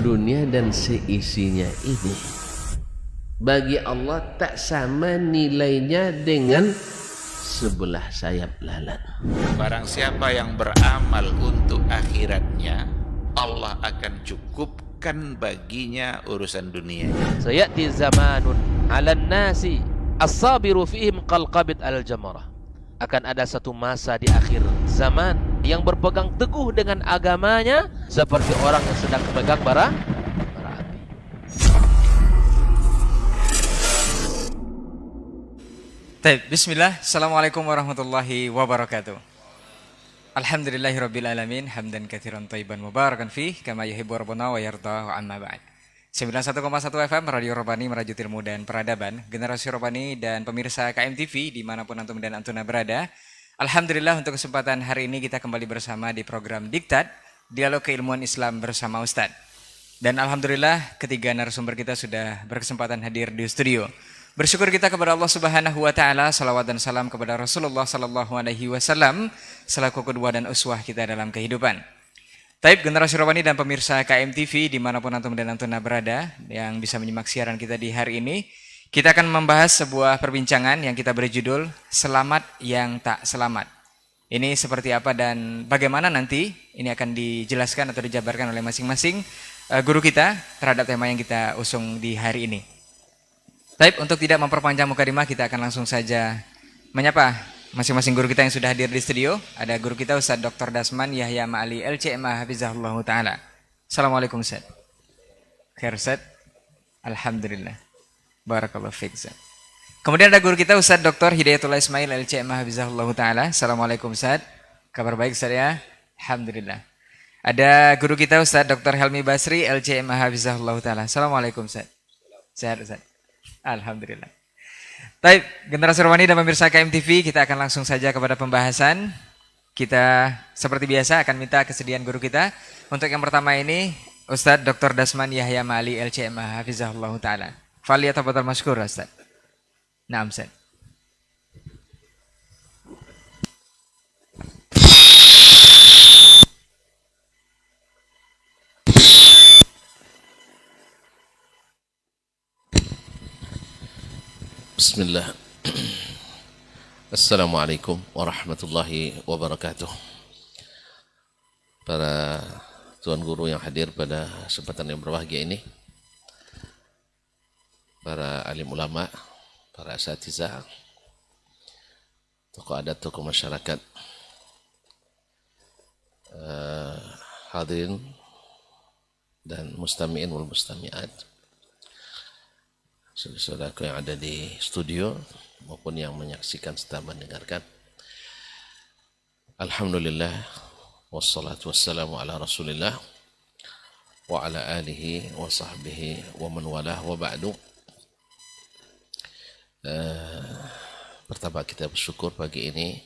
dunia dan seisinya ini bagi Allah tak sama nilainya dengan sebelah sayap lalat. Barang siapa yang beramal untuk akhiratnya, Allah akan cukupkan baginya urusan dunia. Sayati zamanun 'alan nasi as-sabiru fihim qalqabit al-jamarah. Akan ada satu masa di akhir zaman yang berpegang teguh dengan agamanya seperti orang yang sedang memegang bara api. Baik, bismillah. Assalamualaikum warahmatullahi wabarakatuh. Alhamdulillahirabbil alamin, hamdan katsiran thayyiban mubarakan fih kama yuhibbu rabbuna wa yarda wa amma ba'd. 91,1 FM Radio Robani Merajut Ilmu dan Peradaban, generasi Robani dan pemirsa KMTV dimanapun antum dan antuna berada. Alhamdulillah untuk kesempatan hari ini kita kembali bersama di program Diktat, Dialog Keilmuan Islam bersama Ustadz. Dan alhamdulillah ketiga narasumber kita sudah berkesempatan hadir di studio. Bersyukur kita kepada Allah Subhanahu wa taala, salawat dan salam kepada Rasulullah sallallahu alaihi wasallam selaku kedua dan uswah kita dalam kehidupan. Taib generasi Robani dan pemirsa KMTV dimanapun antum dan antuna berada yang bisa menyimak siaran kita di hari ini, kita akan membahas sebuah perbincangan yang kita beri judul Selamat yang Tak Selamat. Ini seperti apa dan bagaimana nanti ini akan dijelaskan atau dijabarkan oleh masing-masing guru kita terhadap tema yang kita usung di hari ini. Taib, untuk tidak memperpanjang mukadimah, kita akan langsung saja menyapa masing-masing guru kita yang sudah hadir di studio. Ada guru kita Ustaz Dr. Dasman Yahya Ma'ali LCMA Hafizahullah Ta'ala. Assalamualaikum Ustaz. Khair Ustaz. Alhamdulillah. Barakallahu fiik Ustaz. Kemudian ada guru kita Ustaz Dr. Hidayatullah Ismail LCMA Hafizahullah Ta'ala. Assalamualaikum Ustaz. Kabar baik Ustaz ya? Alhamdulillah. Ada guru kita Ustaz Dr. Helmi Basri LCMA Hafizahullah Ta'ala. Assalamualaikum Ustaz. Sehat Ustaz. Alhamdulillah. Baik, generasi Romani dan pemirsa KMTV, kita akan langsung saja kepada pembahasan. Kita seperti biasa akan minta kesediaan guru kita. Untuk yang pertama ini, Ustadz Dr. Dasman Yahya Ma'ali LCMA Hafizahullah Ta'ala. Faliyatafaddal masykur Ustadz. Naam Ustadz. Bismillah. Assalamualaikum warahmatullahi wabarakatuh. Para tuan guru yang hadir pada kesempatan yang berbahagia ini, para alim ulama, para asatizah, tokoh adat, tokoh masyarakat, hadirin dan mustami'in wal mustami'at, saudara-saudaraku yang ada di studio maupun yang menyaksikan serta mendengarkan. Alhamdulillah wassalatu wassalamu ala Rasulillah wa ala alihi wa sahbihi wa man walah wa ba'du. Pertama kita bersyukur pagi ini,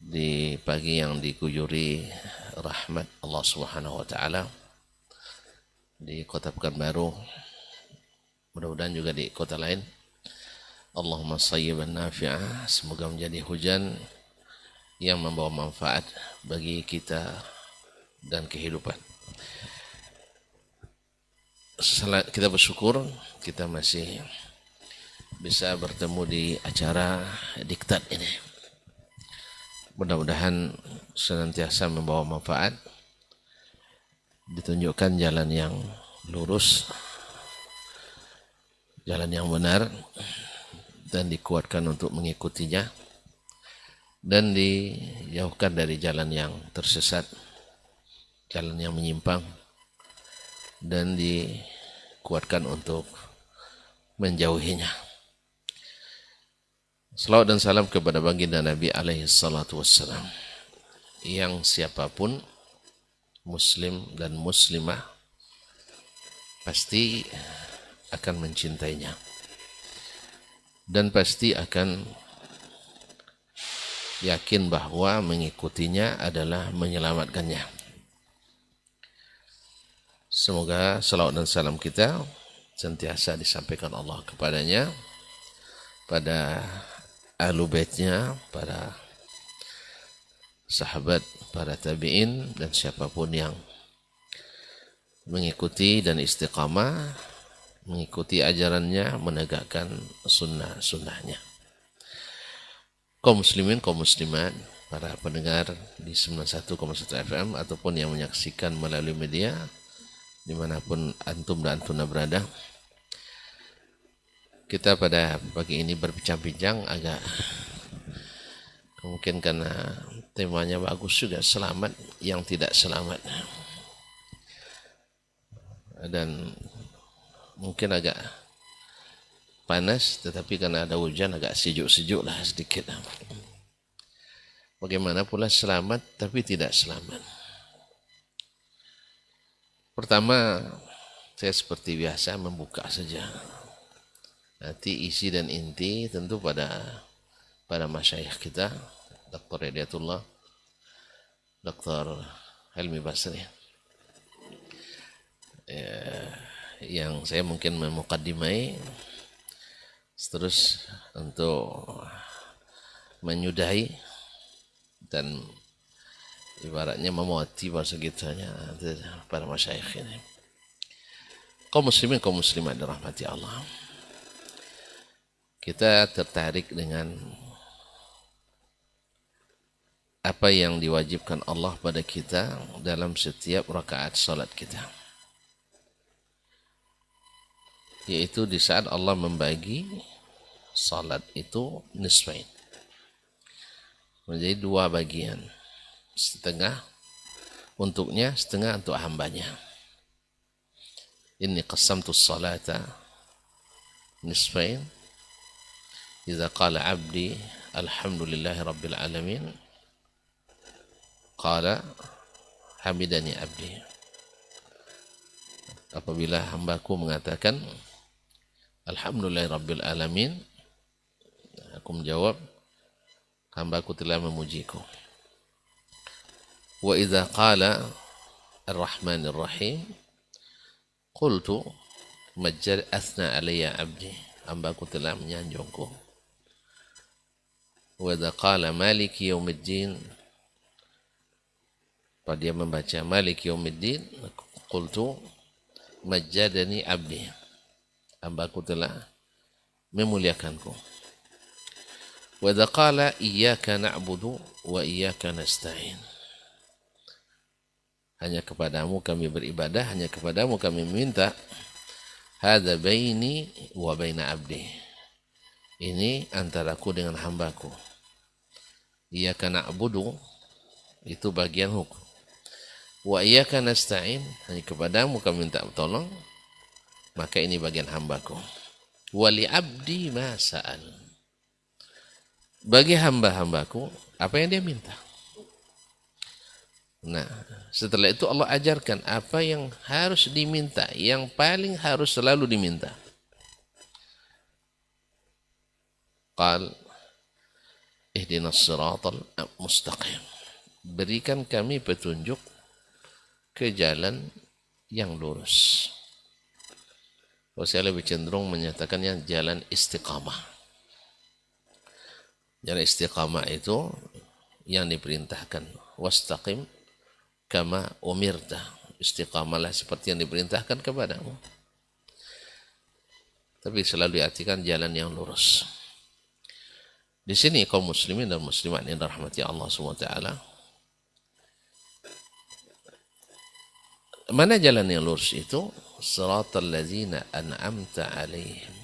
di pagi yang diguyuri rahmat Allah Subhanahu wa taala di Kota Pekanbaru, mudah-mudahan juga di kota lain. Allahumma sayyiban nafi'ah, semoga menjadi hujan yang membawa manfaat bagi kita dan kehidupan. Kita bersyukur kita masih bisa bertemu di acara Diktat ini. Mudah-mudahan senantiasa membawa manfaat, ditunjukkan jalan yang lurus, jalan yang benar, dan dikuatkan untuk mengikutinya, dan dijauhkan dari jalan yang tersesat, jalan yang menyimpang, dan dikuatkan untuk menjauhinya. Salawat dan salam kepada baginda Nabi alaihi salatu wassalam, yang siapapun muslim dan muslimah pasti akan mencintainya dan pasti akan yakin bahwa mengikutinya adalah menyelamatkannya. Semoga salawat dan salam kita sentiasa disampaikan Allah kepadanya, pada ahlu baitnya, para sahabat, para tabi'in, dan siapapun yang mengikuti dan istiqamah, mengikuti ajarannya, menegakkan sunnah-sunnahnya. Kaum muslimin, kaum muslimat, para pendengar di 91,1 FM ataupun yang menyaksikan melalui media dimanapun antum dan antuna berada, kita pada pagi ini berbincang-bincang agak mungkin karena temanya bagus juga, selamat yang tidak selamat, dan mungkin agak panas, tetapi karena ada hujan agak sejuk-sejuk lah sedikit. Bagaimana pula selamat tapi tidak selamat? Pertama, saya seperti biasa membuka saja. Nanti isi dan inti tentu pada masyayikh kita, Dr. Hidayatullah, Dr. Helmi Basri, yang saya mungkin memukaddimai, terus untuk menyudahi dan ibaratnya memoti bahasa gitunya para masyayikh ini. Kaum muslimin, kaum muslimat dirahmati Allah, kita tertarik dengan apa yang diwajibkan Allah pada kita dalam setiap rakaat salat kita, yaitu di saat Allah membagi salat itu nisfain, menjadi dua bagian, setengah untuknya, setengah untuk hambanya. Inni qasamtu salata nisfain idza qala abdi alhamdulillahi rabbil alamin qala hamidani abdi. Apabila hambaku mengatakan alhamdulillahi rabbil alamin, aku menjawab hambaku telah memujiku. Wa idza qala ar-rahmanir rahim qultu majjad athna alayya abdi, hambaku telah menyanjungku. Wa idza qala maliki yaumiddin, pada dia membaca maliki yaumiddin, qultu majjadani abdi, hambaku telah memuliakanku. Wa idza qala iyyaka na'budu wa iyyaka nasta'in, hanya kepadamu kami beribadah, hanya kepadamu kami meminta. Hadza baini wa baina abdi, ini antaraku dengan hambaku. Iyyaka na'budu itu bagian hukum, wa iyyaka nasta'in, hanya kepadamu kami minta tolong, maka ini bagian hambaku. Wa li abdi ma sa'al, bagi hamba-hambaku apa yang dia minta. Nah, setelah itu Allah ajarkan apa yang harus diminta, yang paling harus selalu diminta. Qal ihdinas siratal mustaqim, berikan kami petunjuk ke jalan yang lurus. Kalau saya lebih cenderung menyatakannya jalan istiqamah. Jalan istiqamah itu yang diperintahkan, wastaqim kama umirta, istiqamalah seperti yang diperintahkan kepadamu. Tapi selalu diartikan jalan yang lurus. Di sini kaum muslimin dan muslimat yang dirahmati Allah SWT, mana jalan yang lurus itu? Siratal ladzina an'amta alaihim,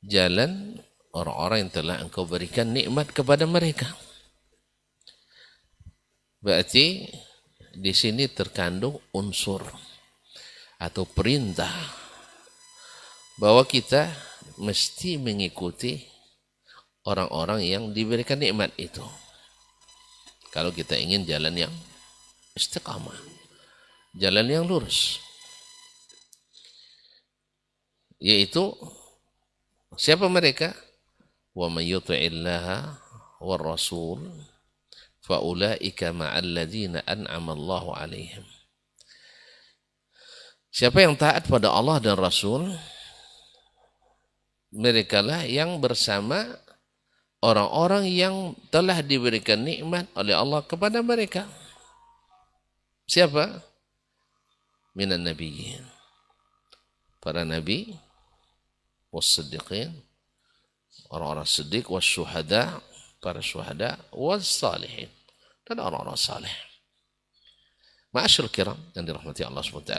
jalan orang-orang yang telah engkau berikan nikmat kepada mereka. Berarti di sini terkandung unsur atau perintah bahwa kita mesti mengikuti orang-orang yang diberikan nikmat itu. Kalau kita ingin jalan yang istiqamah, jalan yang lurus, yaitu siapa mereka? Wa may yuti'illaha war rasul fa ulaika ma'al ladzina an'ama Allahu 'alaihim. Siapa yang taat pada Allah dan Rasul, merekalah yang bersama orang-orang yang telah diberikan nikmat oleh Allah kepada mereka. Siapa? minan nabiyyin. Para nabi, was-siddiqin, orang-orang siddiq, was-syuhada, para syuhada, was-salihin, dan orang-orang saleh. Ma'asyarul kiram yang dirahmati Allah SWT.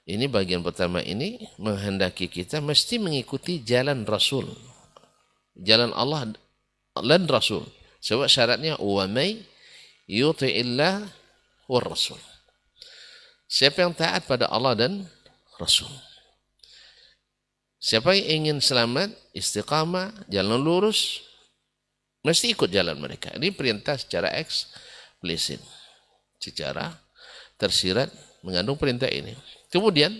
Ini bagian pertama ini menghendaki kita mesti mengikuti jalan Rasul. Jalan Allah dan Rasul. Sebab syaratnya wa may yuti'illah war Rasul. Siapa yang taat pada Allah dan Rasul. Siapa yang ingin selamat, istiqamah, jalan lurus, mesti ikut jalan mereka. Ini perintah secara eksplisit. Secara tersirat mengandung perintah ini. Kemudian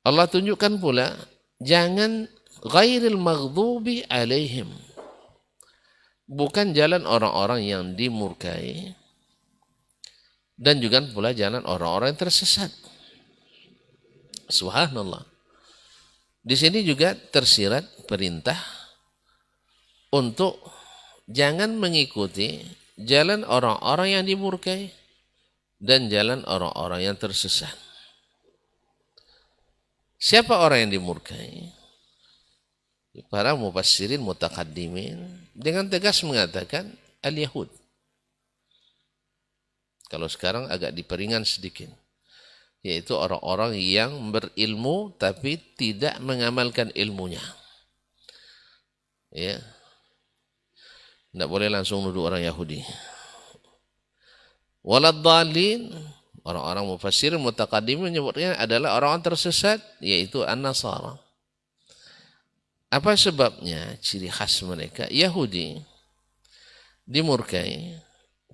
Allah tunjukkan pula jangan ghairil maghdubi alaihim. Bukan jalan orang-orang yang dimurkai dan juga pula jalan orang-orang yang tersesat. Subhanallah. Di sini juga tersirat perintah untuk jangan mengikuti jalan orang-orang yang dimurkai dan jalan orang-orang yang tersesat. Siapa orang yang dimurkai? Para mufassirin mutaqaddimin dengan tegas mengatakan al-Yahud. Kalau sekarang agak diperingan sedikit, yaitu orang-orang yang berilmu tapi tidak mengamalkan ilmunya. Ya. Tidak boleh langsung nuduh orang Yahudi. Waladhdallin, orang-orang mufassirin mutaqaddimin menyebutnya adalah orang tersesat, yaitu an-Nasara. Apa sebabnya? Ciri khas mereka Yahudi dimurkai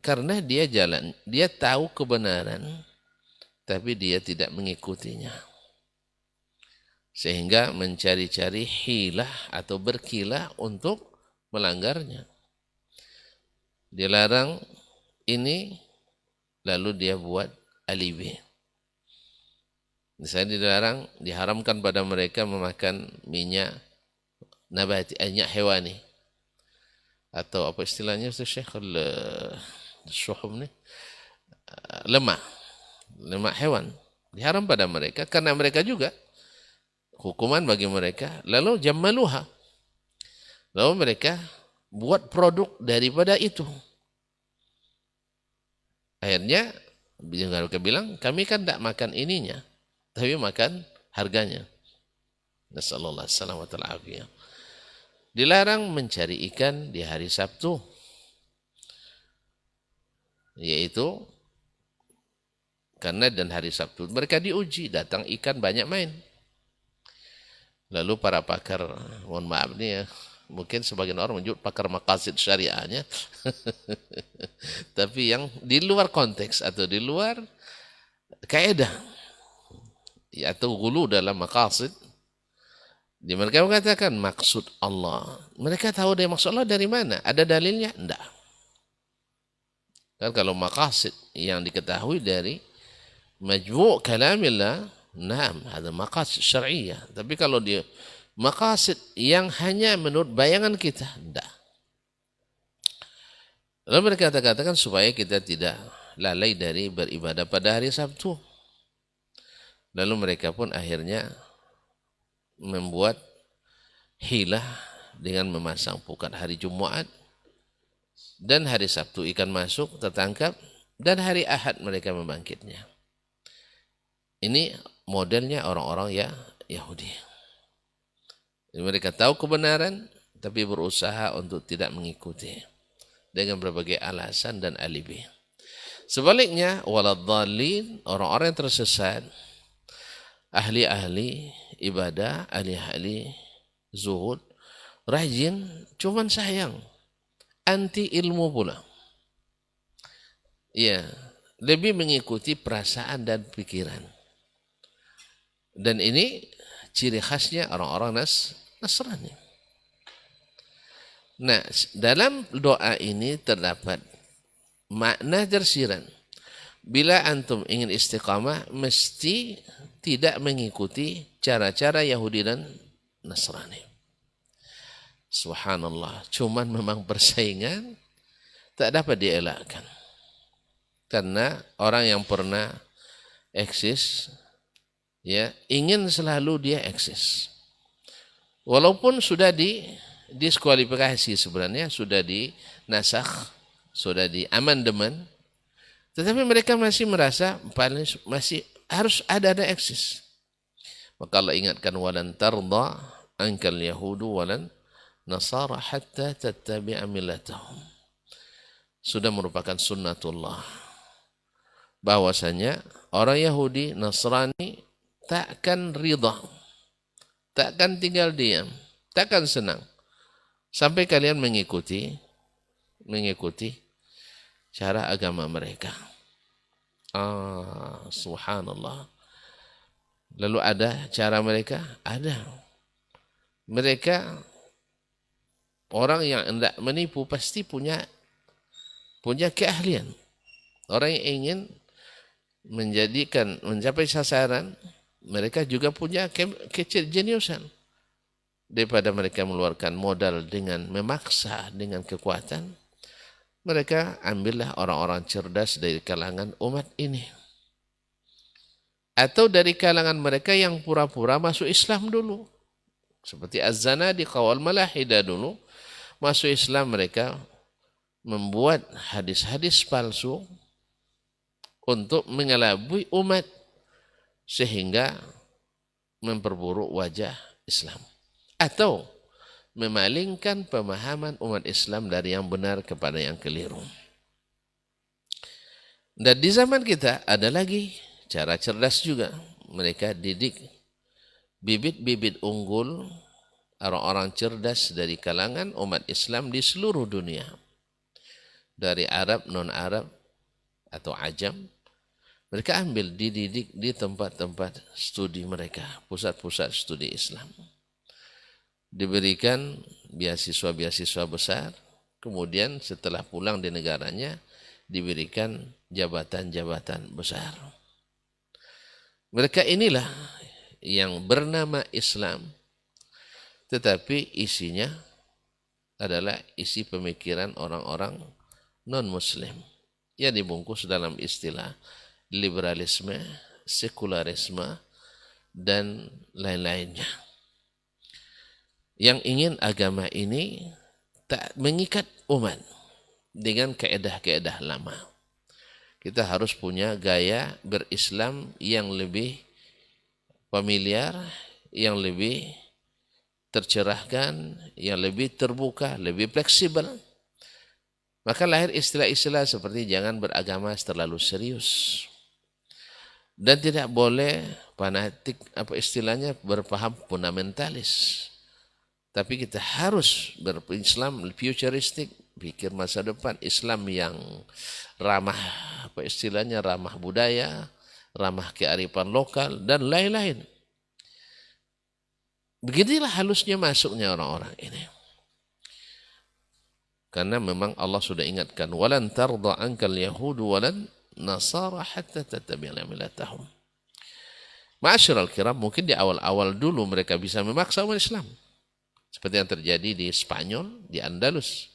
karena dia tahu kebenaran tapi dia tidak mengikutinya. Sehingga mencari-cari hilah atau berkilah untuk melanggarnya. Dilarang ini lalu dia buat alibi. Misalnya diharamkan pada mereka memakan minyak nabati, minyak hewani. Atau apa istilahnya Ustaz Syekh, syuhum ni, lemak hewan. Diharam pada mereka karena mereka juga hukuman bagi mereka. Lalu jammaluha. Lalu mereka buat produk daripada itu. Akhirnya mereka bilang, kami kan tak makan ininya, tapi makan harganya. Nasallallahu alaihi wasallam. Dilarang mencari ikan di hari Sabtu, yaitu karena dan hari Sabtu mereka diuji, datang ikan banyak main. Lalu para pakar, mohon maaf nih ya, mungkin sebagian orang menyebut pakar maqasid syariahnya, tapi yang di luar konteks atau di luar kaidah atau gulu dalam maqasid, di mereka mengatakan maksud Allah. Mereka tahu dari maksud Allah dari mana? Ada dalilnya? Enggak. Kan kalau maqasid yang diketahui dari majmu' kalamillah, naam, ada maqasid syar'iyyah. Tapi kalau dia maqasid yang hanya menurut bayangan kita, enggak. Lalu mereka katakan supaya kita tidak lalai dari beribadah pada hari Sabtu. Lalu mereka pun akhirnya membuat hilah dengan memasang pukat hari Jumat dan hari Sabtu ikan masuk tertangkap dan hari Ahad mereka membangkitnya. Ini modelnya orang-orang ya Yahudi. Mereka tahu kebenaran tapi berusaha untuk tidak mengikuti dengan berbagai alasan dan alibi. Sebaliknya waladhdallin, orang-orang yang tersesat, ahli-ahli ibadah, ahli-ahli zuhud, rajin, cuman sayang, anti ilmu pula. Ya, lebih mengikuti perasaan dan pikiran. Dan ini ciri khasnya orang-orang Nasrani. Nah, dalam doa ini terdapat makna tersirat. Bila antum ingin istiqamah, mesti tidak mengikuti cara-cara Yahudi dan Nasrani. Subhanallah, cuman memang persaingan tak dapat dielakkan. Karena orang yang pernah eksis, ya, ingin selalu dia eksis. Walaupun sudah diskualifikasi sebenarnya, sudah dinasakh, sudah diamandemen, tetapi mereka masih merasa masih harus ada eksis. Maka Allah ingatkan, walan tarda ankal yahudu walan nasara hatta tattabi'a millatahum. Sudah merupakan sunnatullah bahwasanya orang Yahudi, Nasrani takkan ridha, takkan tinggal diam, takkan senang sampai kalian mengikuti cara agama mereka. Subhanallah. Lalu ada cara mereka? Ada. Mereka orang yang hendak menipu pasti punya keahlian. Orang yang ingin mencapai sasaran, mereka juga punya kejeniusan. Daripada mereka mengeluarkan modal dengan memaksa, dengan kekuatan, mereka ambillah orang-orang cerdas dari kalangan umat ini. Atau dari kalangan mereka yang pura-pura masuk Islam dulu. Seperti Az-Zanadiqah wal Malahidah dulu. Masuk Islam mereka membuat hadis-hadis palsu untuk mengelabui umat sehingga memperburuk wajah Islam. Atau memalingkan pemahaman umat Islam dari yang benar kepada yang keliru. Dan di zaman kita ada lagi cara cerdas juga. Mereka didik bibit-bibit unggul, orang-orang cerdas dari kalangan umat Islam di seluruh dunia. Dari Arab, non-Arab, atau Ajam. Mereka ambil, dididik di tempat-tempat studi mereka, pusat-pusat studi Islam. Diberikan beasiswa-beasiswa besar, kemudian setelah pulang di negaranya, diberikan jabatan-jabatan besar. Mereka inilah yang bernama Islam, tetapi isinya adalah isi pemikiran orang-orang non-Muslim yang dibungkus dalam istilah liberalisme, sekularisme, dan lain-lainnya. Yang ingin agama ini tak mengikat umat dengan kaedah-kaedah lama. Kita harus punya gaya berislam yang lebih familiar, yang lebih tercerahkan, yang lebih terbuka, lebih fleksibel. Maka lahir istilah-istilah seperti jangan beragama terlalu serius. Dan tidak boleh fanatik, apa istilahnya, berpaham fundamentalis. Tapi kita harus berislam futuristik, pikir masa depan, Islam yang ramah, apa istilahnya, ramah budaya, ramah kearifan lokal, dan lain-lain. Beginilah halusnya masuknya orang-orang ini. Karena memang Allah sudah ingatkan, walan tarda ankal yahudu walan nasara hatta tattabi'a millatahum. Ma'asyiral kiram, mungkin di awal-awal dulu mereka bisa memaksa umat Islam. Seperti yang terjadi di Spanyol, di Andalus.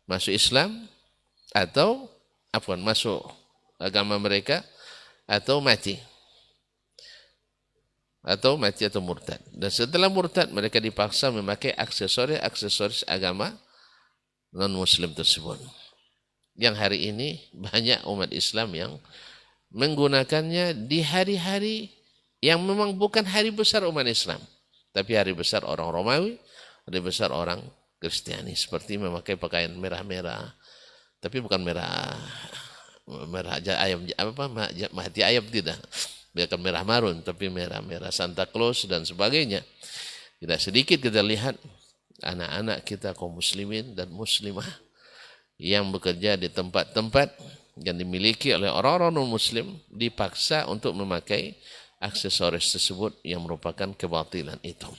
Masuk Islam atau masuk agama mereka atau mati. Atau mati atau murtad. Dan setelah murtad mereka dipaksa memakai aksesoris agama non-Muslim tersebut. Yang hari ini banyak umat Islam yang menggunakannya di hari-hari yang memang bukan hari besar umat Islam. Tapi hari besar orang Romawi, hari besar orang Kristiani. Seperti memakai pakaian merah-merah. Tapi bukan merah ayam, mati ayam tidak. Bukan merah marun, tapi merah-merah Santa Claus dan sebagainya. Tidak sedikit kita lihat anak-anak kita kaum muslimin dan muslimah yang bekerja di tempat-tempat yang dimiliki oleh orang-orang non-muslim dipaksa untuk memakai aksesoris tersebut yang merupakan kebatilan itu.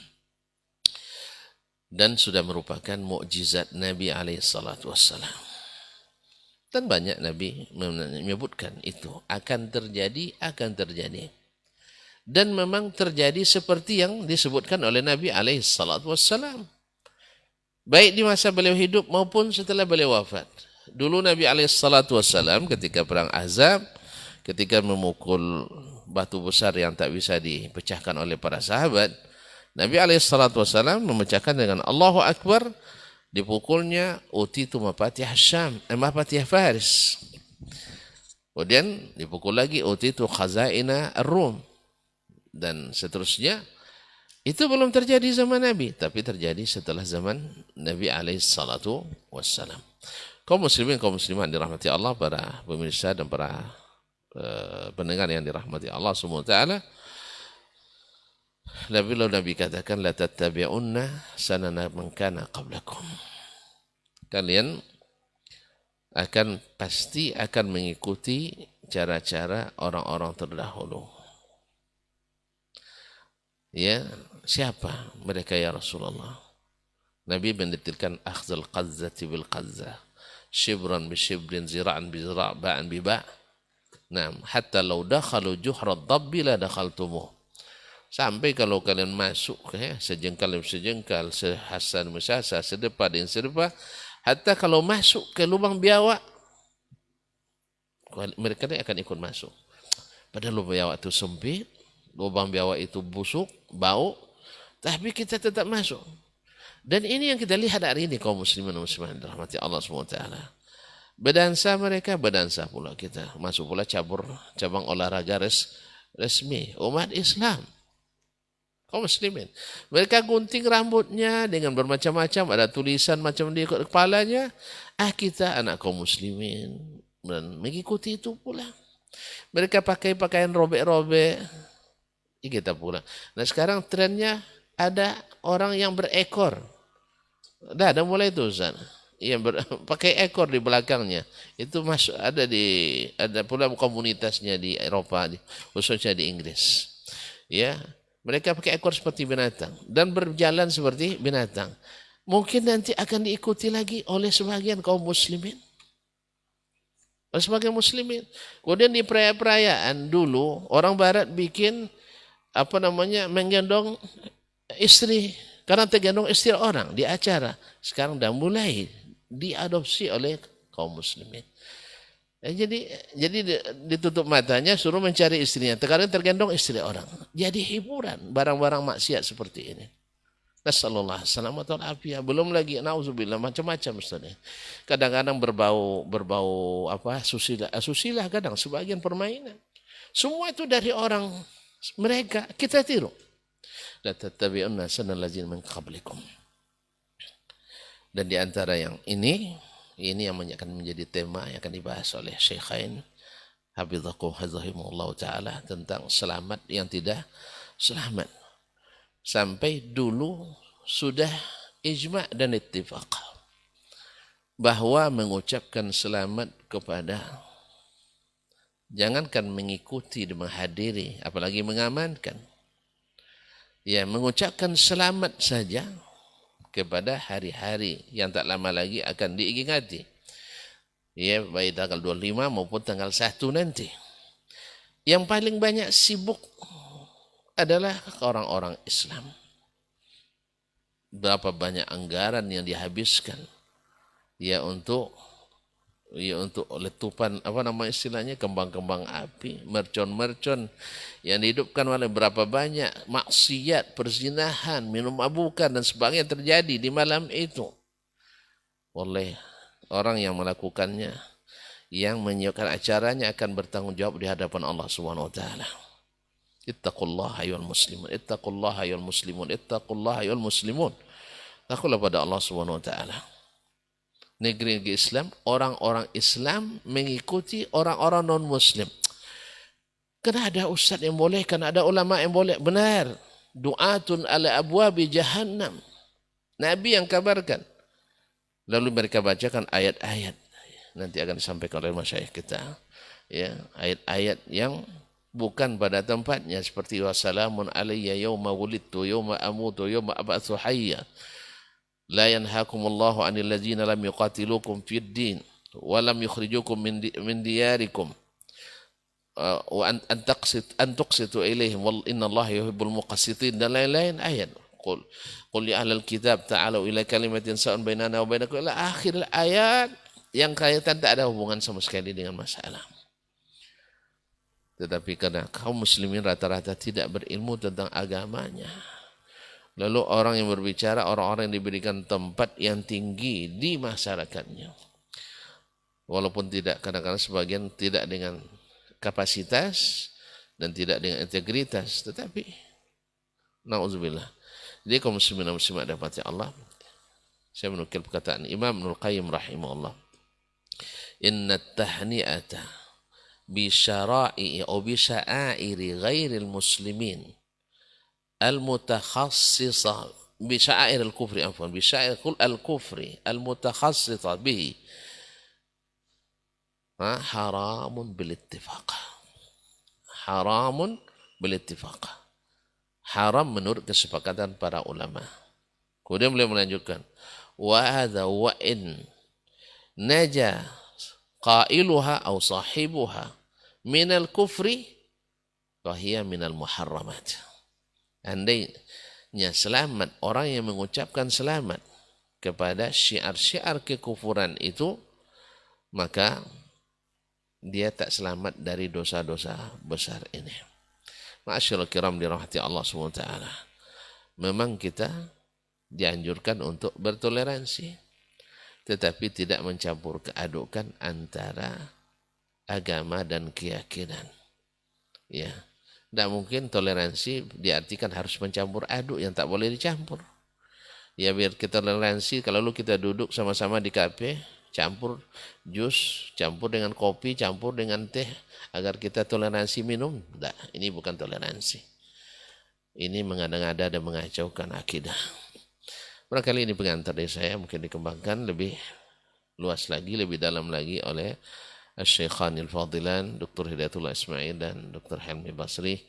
Dan sudah merupakan mukjizat Nabi SAW. Dan banyak Nabi menyebutkan itu akan terjadi. Dan memang terjadi seperti yang disebutkan oleh Nabi SAW. Baik di masa beliau hidup maupun setelah beliau wafat. Dulu Nabi SAW ketika perang Ahzab, ketika memukul batu besar yang tak bisa dipecahkan oleh para sahabat, Nabi SAW memecahkan dengan Allahu Akbar, dipukulnya utitu mafatih Syam, mafatih Faris. Kemudian dipukul lagi utitu khazaina Rum, dan seterusnya. Itu belum terjadi zaman Nabi, tapi terjadi setelah zaman Nabi SAW. Kaum muslimin, kaum muslimat dirahmati Allah, para pemirsa dan para pendengar yang dirahmati Allah SWT. Nabi katakan la tattabi'unna sanana man kana qablakum. Kalian pasti akan mengikuti cara-cara orang-orang terdahulu. Ya, siapa mereka ya Rasulullah? Nabi mendetilkan akhzal qazzati bil qazzah, shibran bi shibrin, zira'an bi zira', ba'an bi ba'. Naam, hatta law dakhalu juhra ad-dabbi la dakhaltumuh. Sampai kalau kalian masuk sejengkal demi sejengkal, sehasa demi sehasa, sedepa demi sedepa, hatta kalau masuk ke lubang biawak, mereka akan ikut masuk. Padahal lubang biawak itu sempit, lubang biawak itu busuk, bau, tapi kita tetap masuk. Dan ini yang kita lihat hari ini kaum muslimin dan muslimat dirahmati Allah SWT. Berdansa mereka, berdansa pula kita. Masuk pula cabang olahraga resmi umat Islam. Kaum muslimin. Mereka gunting rambutnya dengan bermacam-macam, ada tulisan macam di kepalanya. Kita anak kaum muslimin dan mengikuti itu pula. Mereka pakai pakaian robek-robek. Kita pula. Nah sekarang trennya ada orang yang berekor. Ada mulai itu Ustaz. Yang pakai ekor di belakangnya. Itu masuk ada pula komunitasnya di Eropa, khususnya di Inggris. Ya, mereka pakai ekor seperti binatang dan berjalan seperti binatang. Mungkin nanti akan diikuti lagi oleh sebagian kaum muslimin. Oleh sebagian muslimin. Kemudian di perayaan dulu orang barat bikin menggendong istri, karena tergendong istri orang di acara. Sekarang dah mulai diadopsi oleh kaum muslimin. Jadi ditutup matanya, suruh mencari istrinya. Terkadang tergendong istri orang. Jadi hiburan barang-barang maksiat seperti ini. Nasallallahu salamatan afiyah. Belum lagi nauzubillah macam-macam Ustaz. Kadang-kadang berbau susila kadang sebagian permainan. Semua itu dari orang mereka, kita tiru. La tattabi'unna sanal ladzina min qablikum. Dan di antara yang ini yang akan menjadi tema yang akan dibahas oleh Syekhain hafizahumullah taala tentang selamat yang tidak selamat. Sampai dulu sudah ijma' dan ittifaq bahwa mengucapkan selamat kepada, jangankan mengikuti dan menghadiri, apalagi mengamankan. Ya, mengucapkan selamat saja kepada hari-hari yang tak lama lagi akan diingati. Ya, baik tanggal 25 maupun tanggal 1 nanti. Yang paling banyak sibuk adalah orang-orang Islam. Berapa banyak anggaran yang dihabiskan untuk letupan istilahnya kembang-kembang api, mercon-mercon yang dihidupkan oleh berapa banyak maksiat, perzinahan, minum mabukan dan sebagainya terjadi di malam itu oleh orang yang melakukannya, yang menyiapkan acaranya akan bertanggung jawab di hadapan Allah Subhanahu wa taala. Ittaqullaha ayyuhal muslimun, ittaqullaha ayyuhal muslimun, ittaqullaha ayyuhal muslimun. Takutlah pada Allah Subhanahu wa taala. Negeri Islam, orang-orang Islam mengikuti orang-orang non-Muslim. Karena ada ustaz yang boleh, karena ada ulama yang boleh. Benar. Du'atun ala abwabi jahannam. Nabi yang kabarkan. Lalu mereka bacakan ayat-ayat. Nanti akan disampaikan oleh masyayikh kita. Ya, ayat-ayat yang bukan pada tempatnya. Seperti wassalamun alayya yawma wulidtu, yawma amutu, yawma ab'atsu hayya. La yanhakumullahu 'anil ladzina lam yuqatilukum fid din wa lam yukhrijukum min diyarikum wa an tuqsitu ilaihim wal innallaha yuhibbul muqsitin, dan lain-lain ayat. Qul ya ahlal kitab ta'alu ila kalimatin sa'un bainana wa bainakum, ila akhir ayat yang kaitan tak ada hubungan sama sekali dengan masalah. Tetapi karena kaum muslimin rata-rata tidak berilmu tentang agamanya. Lalu orang yang berbicara, orang-orang yang diberikan tempat yang tinggi di masyarakatnya. Walaupun tidak, kadang-kadang sebagian tidak dengan kapasitas dan tidak dengan integritas. Tetapi, na'udzubillah. Jadi kaum muslimin dan muslimat dapati Allah. Saya menukil perkataan Imam Ibnul Qayyim rahimahullah. Inna tahni'ata bisyara'i atau bisya'airi ghairil muslimin al-mutakhassisa bisya'air al-kufri afwan bisya'air al-kufri al-mutakhassisa bihi haramun bil ittifaq. Haramun bil ittifaq. Haram menurut kesepakatan para ulama. Kemudian beliau melanjutkan wa hadza wa in naja qailuha aw sahibuha minal kufri wa hiya minal muharramat. Andainya selamat orang yang mengucapkan selamat kepada syiar-syiar kekufuran itu, maka dia tak selamat dari dosa-dosa besar ini. Ma'asyiral kiram dirahmati Allah SWT. Memang kita dianjurkan untuk bertoleransi, tetapi tidak mencampur keadukan antara agama dan keyakinan. Ya, tidak mungkin toleransi diartikan harus mencampur aduk yang tak boleh dicampur. Ya biar kita toleransi, kalau lalu kita duduk sama-sama di kafe, campur jus, campur dengan kopi, campur dengan teh, agar kita toleransi minum. Tidak, ini bukan toleransi. Ini mengada-ngada dan mengacaukan akidah. Barangkali ini pengantar dari saya, mungkin dikembangkan lebih luas lagi, lebih dalam lagi oleh Asy-Syaikhanil Fadilan, Dr. Hidayatullah Ismail dan Dr. Helmi Basri.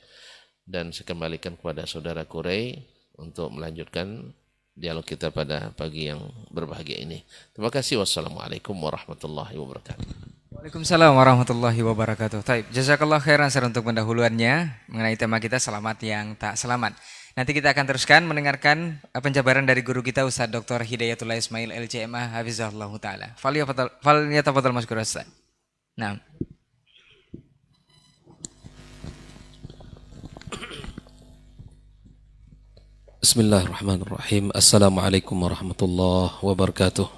Dan saya kembalikan kepada saudara Kurei untuk melanjutkan dialog kita pada pagi yang berbahagia ini. Terima kasih. Wassalamualaikum warahmatullahi wabarakatuh. Waalaikumsalam warahmatullahi wabarakatuh. Taib, jazakallah khairan Sir untuk pendahuluannya mengenai tema kita selamat yang tak selamat. Nanti kita akan teruskan mendengarkan penjabaran dari guru kita Ustaz Dr. Hidayatullah Ismail LCMA hafizahullah taala. Falyatafadhal mazkur Ustaz. Nah. Bismillahirrahmanirrahim. Assalamualaikum warahmatullahi wabarakatuh.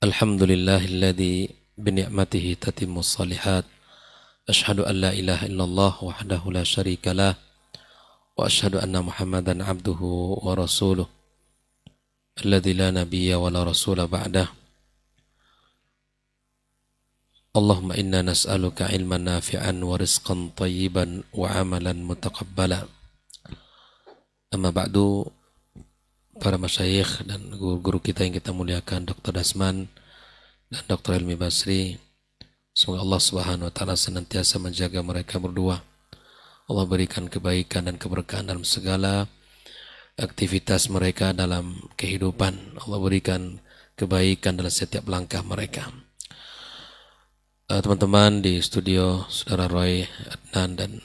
Alhamdulillahilladzi bini'matihi tatimmus shalihat. Asyhadu an la ilaha illallah wahdahu la syarikalah. Wa asyhadu anna Muhammadan abduhu wa rasuluh. Alladzi la nabiyya wa la rasula ba'dah. Allahumma inna nas'aluka ilman nafi'an wa rizqan tayyiban wa amalan mutaqabbala. Amma ba'du, para masyayikh dan guru-guru kita yang kita muliakan, Dr. Dasman dan Dr. Helmi Basri, semoga Allah Subhanahu wa taala senantiasa menjaga mereka berdua. Allah berikan kebaikan dan keberkahan dalam segala aktivitas mereka dalam kehidupan. Allah berikan kebaikan dalam setiap langkah mereka. Teman-teman di studio, Saudara Roy, Adnan dan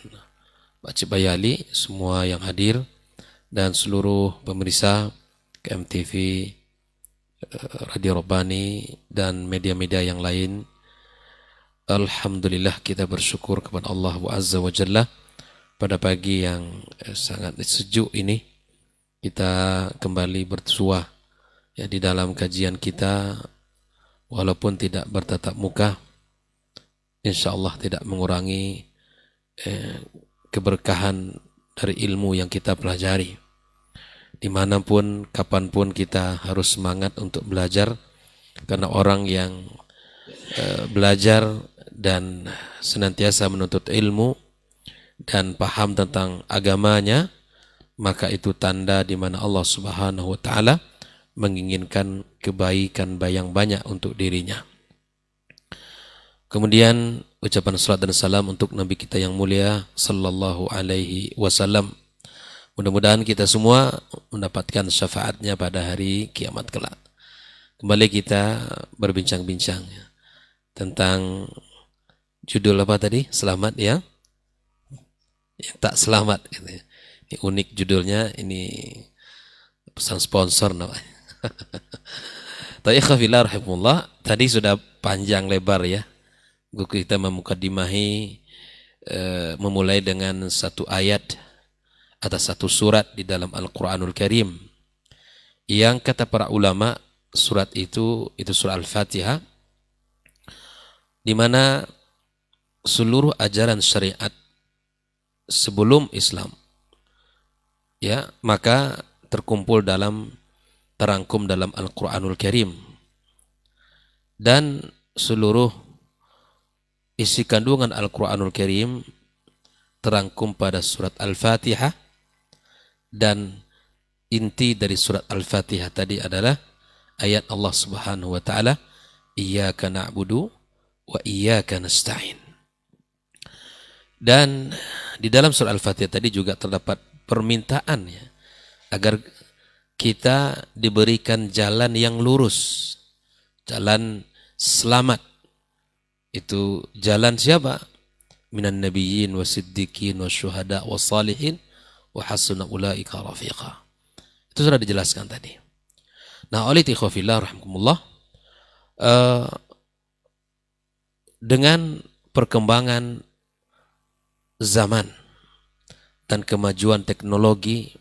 Pak Cibayali, semua yang hadir, dan seluruh pemirsa KMTV, Radio Rabbani, dan media-media yang lain. Alhamdulillah kita bersyukur kepada Allah Azza wa Jalla pada pagi yang sangat sejuk ini. Kita kembali bersua ya, di dalam kajian kita, walaupun tidak bertatap muka, insyaallah tidak mengurangi keberkahan dari ilmu yang kita pelajari. Dimanapun, kapanpun kita harus semangat untuk belajar, karena orang yang belajar dan senantiasa menuntut ilmu dan paham tentang agamanya, maka itu tanda di mana Allah Subhanahu wa taala menginginkan kebaikan yang banyak untuk dirinya. Kemudian ucapan salat dan salam untuk Nabi kita yang mulia sallallahu alaihi wasallam. Mudah-mudahan kita semua mendapatkan syafaatnya pada hari kiamat kelak. Kembali kita berbincang-bincang tentang judul apa tadi? Selamat ya? Yang tak selamat. Ini unik judulnya, ini pesan sponsor namanya. Tadi sudah panjang lebar ya kita memukadimahi memulai dengan satu ayat atau satu surat di dalam Al-Quranul Karim yang kata para ulama surat itu surah Al-Fatihah, di mana seluruh ajaran syariat sebelum Islam ya maka terangkum dalam Al-Quranul Karim, dan seluruh isi kandungan Al-Quranul Karim terangkum pada surat Al-Fatihah, dan inti dari surat Al-Fatihah tadi adalah ayat Allah Subhanahu wa taala, iyyaka na'budu wa iyyaka nasta'in. Dan di dalam surat Al-Fatihah tadi juga terdapat permintaan ya, agar kita diberikan jalan yang lurus, jalan selamat. Itu jalan siapa? Minan nabiyyin wasiddiqin wasyuhada wassalihin wa hasuna ulaika rafiqa. Itu sudah dijelaskan tadi. Nah, oleh ikhwafillah rahimakumullah, dengan perkembangan zaman dan kemajuan teknologi,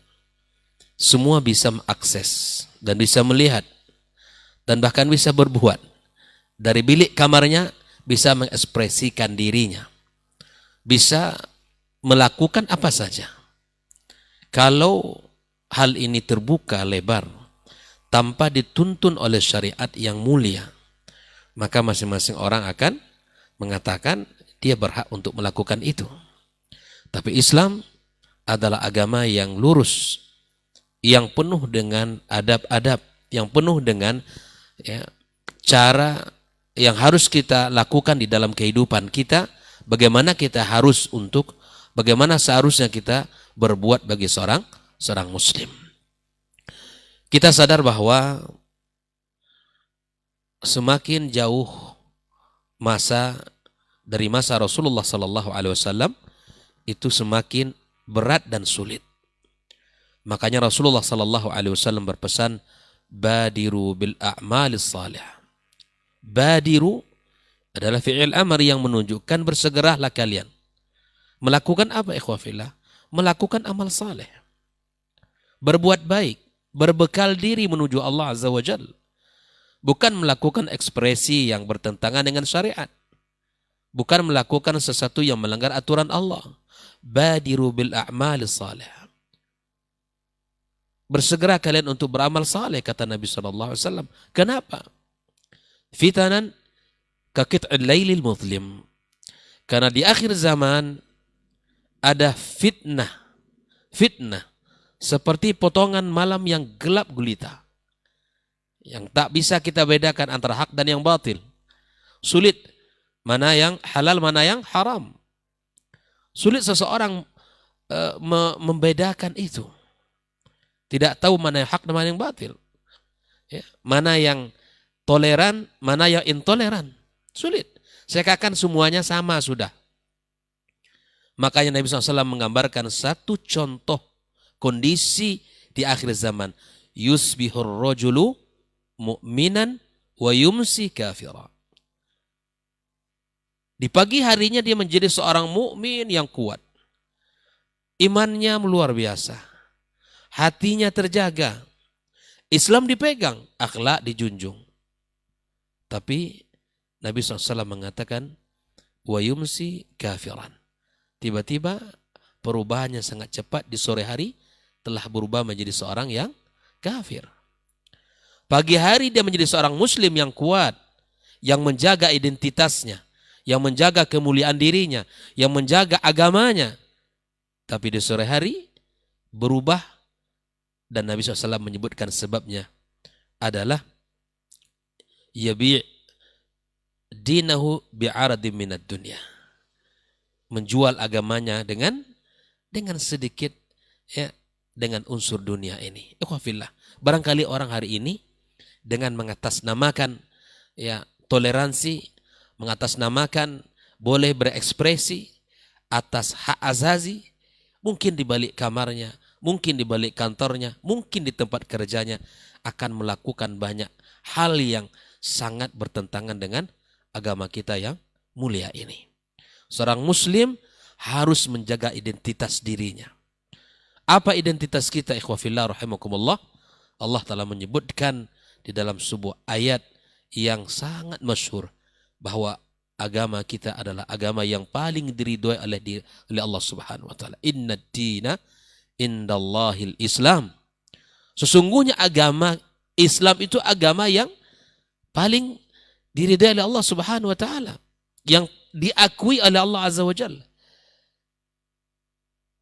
semua bisa mengakses dan bisa melihat dan bahkan bisa berbuat. Dari bilik kamarnya bisa mengekspresikan dirinya, bisa melakukan apa saja. Kalau hal ini terbuka lebar tanpa dituntun oleh syariat yang mulia, maka masing-masing orang akan mengatakan dia berhak untuk melakukan itu. Tapi Islam adalah agama yang lurus, yang penuh dengan adab-adab, yang penuh dengan ya, cara yang harus kita lakukan di dalam kehidupan kita, bagaimana seharusnya kita berbuat bagi seorang muslim. Kita sadar bahwa semakin jauh dari masa Rasulullah sallallahu alaihi wasallam itu semakin berat dan sulit. Makanya Rasulullah sallallahu alaihi wasallam berpesan, badiru bil a'malis salihah. Badiru adalah fi'il amr yang menunjukkan bersegeralah kalian. Melakukan apa ikhwafillah? Melakukan amal saleh. Berbuat baik, berbekal diri menuju Allah Azza wa Jalla. Bukan melakukan ekspresi yang bertentangan dengan syariat. Bukan melakukan sesuatu yang melanggar aturan Allah. Badiru bil a'malis salihah. Bersegera kalian untuk beramal saleh, kata Nabi SAW. Kenapa? Fitanan kakit'il lailil muzlim. Karena di akhir zaman ada fitnah seperti potongan malam yang gelap gulita, yang tak bisa kita bedakan antara hak dan yang batil. Sulit mana yang halal, mana yang haram. Sulit seseorang membedakan itu. Tidak tahu mana yang hak dan mana yang batil. Ya, mana yang toleran, mana yang intoleran. Sulit. Saya katakan semuanya sama sudah. Makanya Nabi SAW menggambarkan satu contoh kondisi di akhir zaman. Yusbihur rajulu mu'minan wa yumsi kafira. Di pagi harinya dia menjadi seorang mukmin yang kuat. Imannya luar biasa. Hatinya terjaga. Islam dipegang, akhlak dijunjung. Tapi Nabi SAW mengatakan, wa yumsi kafiran. Tiba-tiba perubahannya sangat cepat, di sore hari telah berubah menjadi seorang yang kafir. Pagi hari dia menjadi seorang muslim yang kuat, yang menjaga identitasnya, yang menjaga kemuliaan dirinya, yang menjaga agamanya. Tapi di sore hari berubah, dan Nabi SAW menyebutkan sebabnya adalah yabi' dinahu bi'aradim minad dunya. Menjual agamanya dengan sedikit ya, dengan unsur dunia ini. Ikhwafillah, barangkali orang hari ini dengan mengatasnamakan ya toleransi, mengatasnamakan boleh berekspresi atas hak azazi, mungkin di balik kamarnya, mungkin di balik kantornya, mungkin di tempat kerjanya akan melakukan banyak hal yang sangat bertentangan dengan agama kita yang mulia ini. Seorang muslim harus menjaga identitas dirinya. Apa identitas kita, ikhwafillah rahimakumullah? Allah telah menyebutkan di dalam sebuah ayat yang sangat masyhur bahwa agama kita adalah agama yang paling diridhoi oleh Allah Subhanahu wa taala. Inna dina indallahil Islam. Sesungguhnya agama Islam itu agama yang paling diridhai oleh Allah Subhanahu wa taala, yang diakui oleh Allah Azza wa Jalla.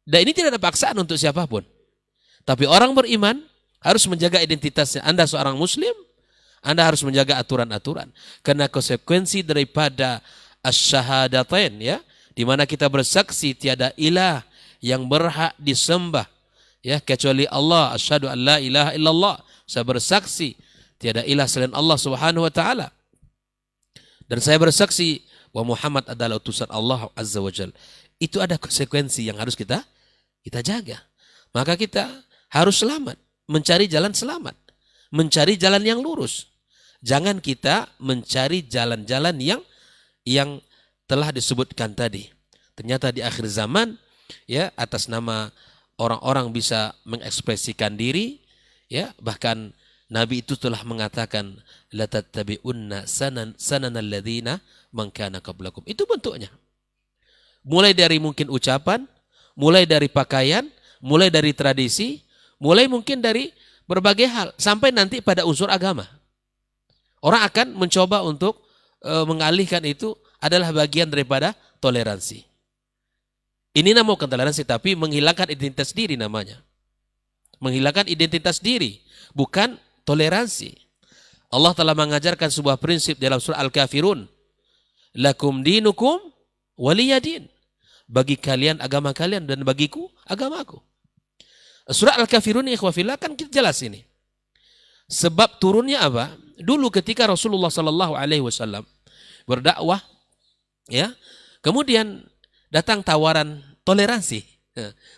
Dan ini tidak ada paksaan untuk siapapun. Tapi orang beriman harus menjaga identitasnya. Anda seorang muslim, Anda harus menjaga aturan-aturan. Karena konsekuensi daripada asyhadatain, ya, di mana kita bersaksi tiada ilah yang berhak disembah, ya, kecuali Allah. Asyhadu an la ilaha illallah. Saya bersaksi tiada ilah selain Allah Subhanahu wa taala. Dan saya bersaksi bahwa Muhammad adalah utusan Allah Azza wa Jalla. Itu ada konsekuensi yang harus kita jaga. Maka kita harus selamat, mencari jalan selamat, mencari jalan yang lurus. Jangan kita mencari jalan-jalan yang telah disebutkan tadi. Ternyata di akhir zaman, ya, atas nama orang-orang bisa mengekspresikan diri, ya, bahkan Nabi itu telah mengatakan la tattabi'unna sananal ladzina man kana qablakum. Itu bentuknya. Mulai dari mungkin ucapan, mulai dari pakaian, mulai dari tradisi, mulai mungkin dari berbagai hal, sampai nanti pada unsur agama. Orang akan mencoba untuk mengalihkan itu adalah bagian daripada toleransi. Ini namanya toleransi, tapi menghilangkan identitas diri namanya. Menghilangkan identitas diri, bukan toleransi. Allah telah mengajarkan sebuah prinsip dalam surah Al-Kafirun. Lakum dinukum waliyadin. Bagi kalian agama kalian dan bagiku agamaku. Surah Al-Kafirun, ikhwafillah, kan jelas ini. Sebab turunnya apa? Dulu ketika Rasulullah sallallahu alaihi wasallam berdakwah, ya, kemudian datang tawaran toleransi.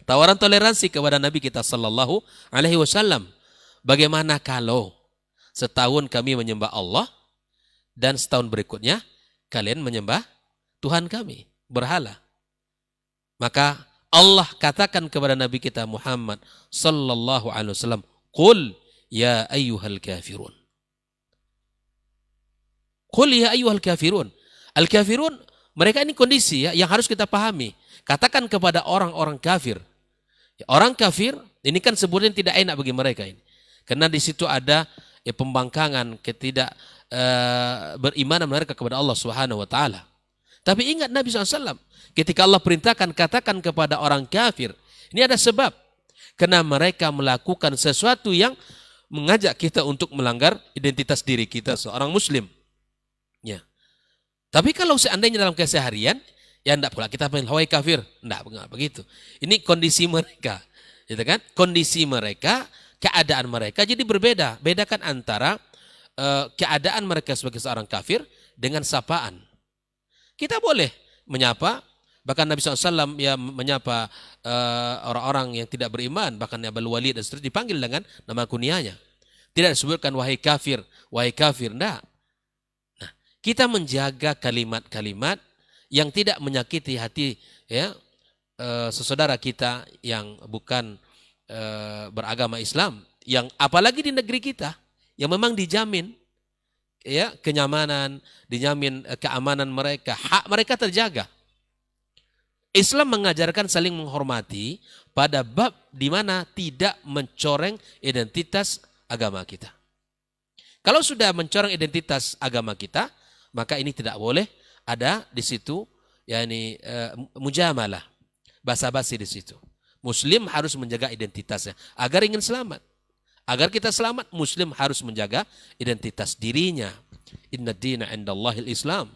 Tawaran toleransi kepada Nabi kita sallallahu alaihi wasallam. Bagaimana kalau setahun kami menyembah Allah dan setahun berikutnya kalian menyembah Tuhan kami, berhala? Maka Allah katakan kepada Nabi kita Muhammad sallallahu alaihi wasallam, "Qul ya ayyuhal kafirun." Qul ya ayyuhal kafirun. Al-kafirun, mereka ini kondisi, ya, yang harus kita pahami. Katakan kepada orang-orang kafir. Orang kafir ini kan sebetulnya tidak enak bagi mereka ini. Karena di situ ada, ya, pembangkangan, berimanan mereka kepada Allah Subhanahu wa taala. Tapi ingat Nabi SAW, ketika Allah perintahkan katakan kepada orang kafir, ini ada sebab. Karena mereka melakukan sesuatu yang mengajak kita untuk melanggar identitas diri kita seorang muslim. Ya. Tapi kalau seandainya dalam keseharian, ya enggak pula kita panggil wahai kafir, enggak begitu. Ini kondisi mereka, gitu kan? Kondisi mereka, keadaan mereka jadi berbeda. Bedakan antara keadaan mereka sebagai seorang kafir dengan sapaan. Kita boleh menyapa, bahkan Nabi SAW ya menyapa orang-orang yang tidak beriman, bahkan Abul Walid dan seterusnya dipanggil dengan nama kunyahnya. Tidak disebutkan wahai kafir, enggak. Nah, kita menjaga kalimat-kalimat yang tidak menyakiti hati, ya, saudara kita yang bukan beragama Islam, yang apalagi di negeri kita yang memang dijamin, ya, kenyamanan, dijamin keamanan mereka, hak mereka terjaga. Islam mengajarkan saling menghormati pada bab di mana tidak mencoreng identitas agama kita. Kalau sudah mencoreng identitas agama kita, maka ini tidak boleh ada di situ, yakni mujamalah, basa-basi di situ. Muslim harus menjaga identitasnya agar ingin selamat. Agar kita selamat, Muslim harus menjaga identitas dirinya. Inna dina indallahil Islam.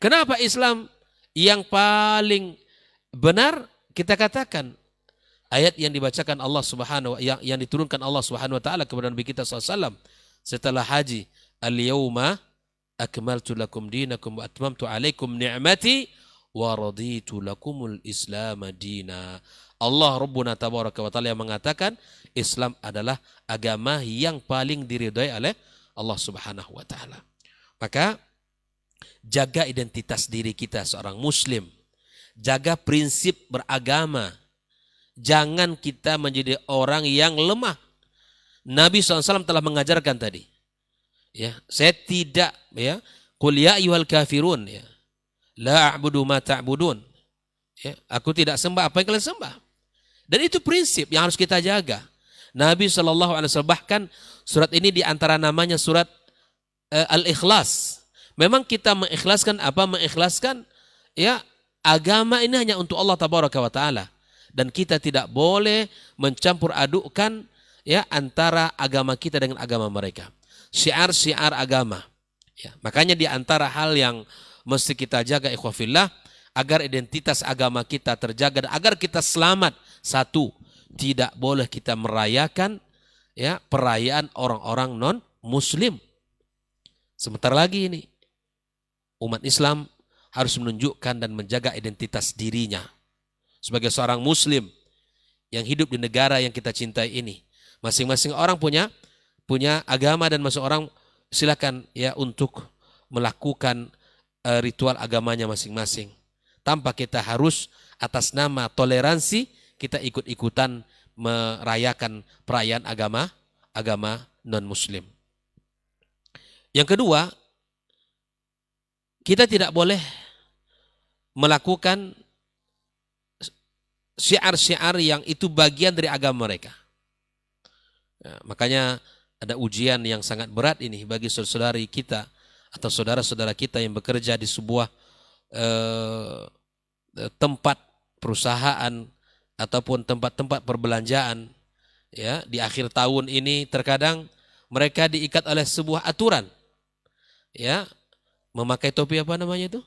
Kenapa Islam yang paling benar? Kita katakan ayat yang dibacakan Allah Subhanahu yang diturunkan Allah Subhanahu wa taala kepada Nabi kita SAW setelah haji, al-yauma akmaltu lakum dinakum wa atmamtu alaikum ni'mati wa raditu lakumul Islam dina. Allah Rabbuna tabaraka wa taala yang mengatakan Islam adalah agama yang paling diridhai oleh Allah Subhanahu wa taala. Maka jaga identitas diri kita seorang muslim. Jaga prinsip beragama. Jangan kita menjadi orang yang lemah. Nabi SAW telah mengajarkan tadi. Ya, saya tidak, ya, qul ya ayyuhal kafirun, ya, la a'budu ma ta'budun. Ya, aku tidak sembah apa yang kalian sembah. Dan itu prinsip yang harus kita jaga. Nabi SAW bahkan surat ini diantara namanya surat Al-Ikhlas. Memang kita mengikhlaskan apa? Mengikhlaskan, ya, agama ini hanya untuk Allah Tabaraka wa Ta'ala. Dan kita tidak boleh mencampur adukkan, ya, antara agama kita dengan agama mereka. Syiar-syiar agama. Ya, makanya di antara hal yang mesti kita jaga ikhwafillah, agar identitas agama kita terjaga dan agar kita selamat. Satu, tidak boleh kita merayakan, ya, perayaan orang-orang non-muslim. Sebentar lagi ini umat Islam harus menunjukkan dan menjaga identitas dirinya sebagai seorang muslim yang hidup di negara yang kita cintai ini. Masing-masing orang punya agama dan masing orang silakan, ya, untuk melakukan ritual agamanya masing-masing. Tanpa kita harus atas nama toleransi kita ikut-ikutan merayakan perayaan agama non-muslim. Yang kedua, kita tidak boleh melakukan syiar-syiar yang itu bagian dari agama mereka. Ya, makanya ada ujian yang sangat berat ini bagi saudara-saudari kita atau saudara-saudara kita yang bekerja di sebuah tempat perusahaan ataupun tempat-tempat perbelanjaan. Ya, di akhir tahun ini terkadang mereka diikat oleh sebuah aturan. Ya, memakai topi apa namanya itu?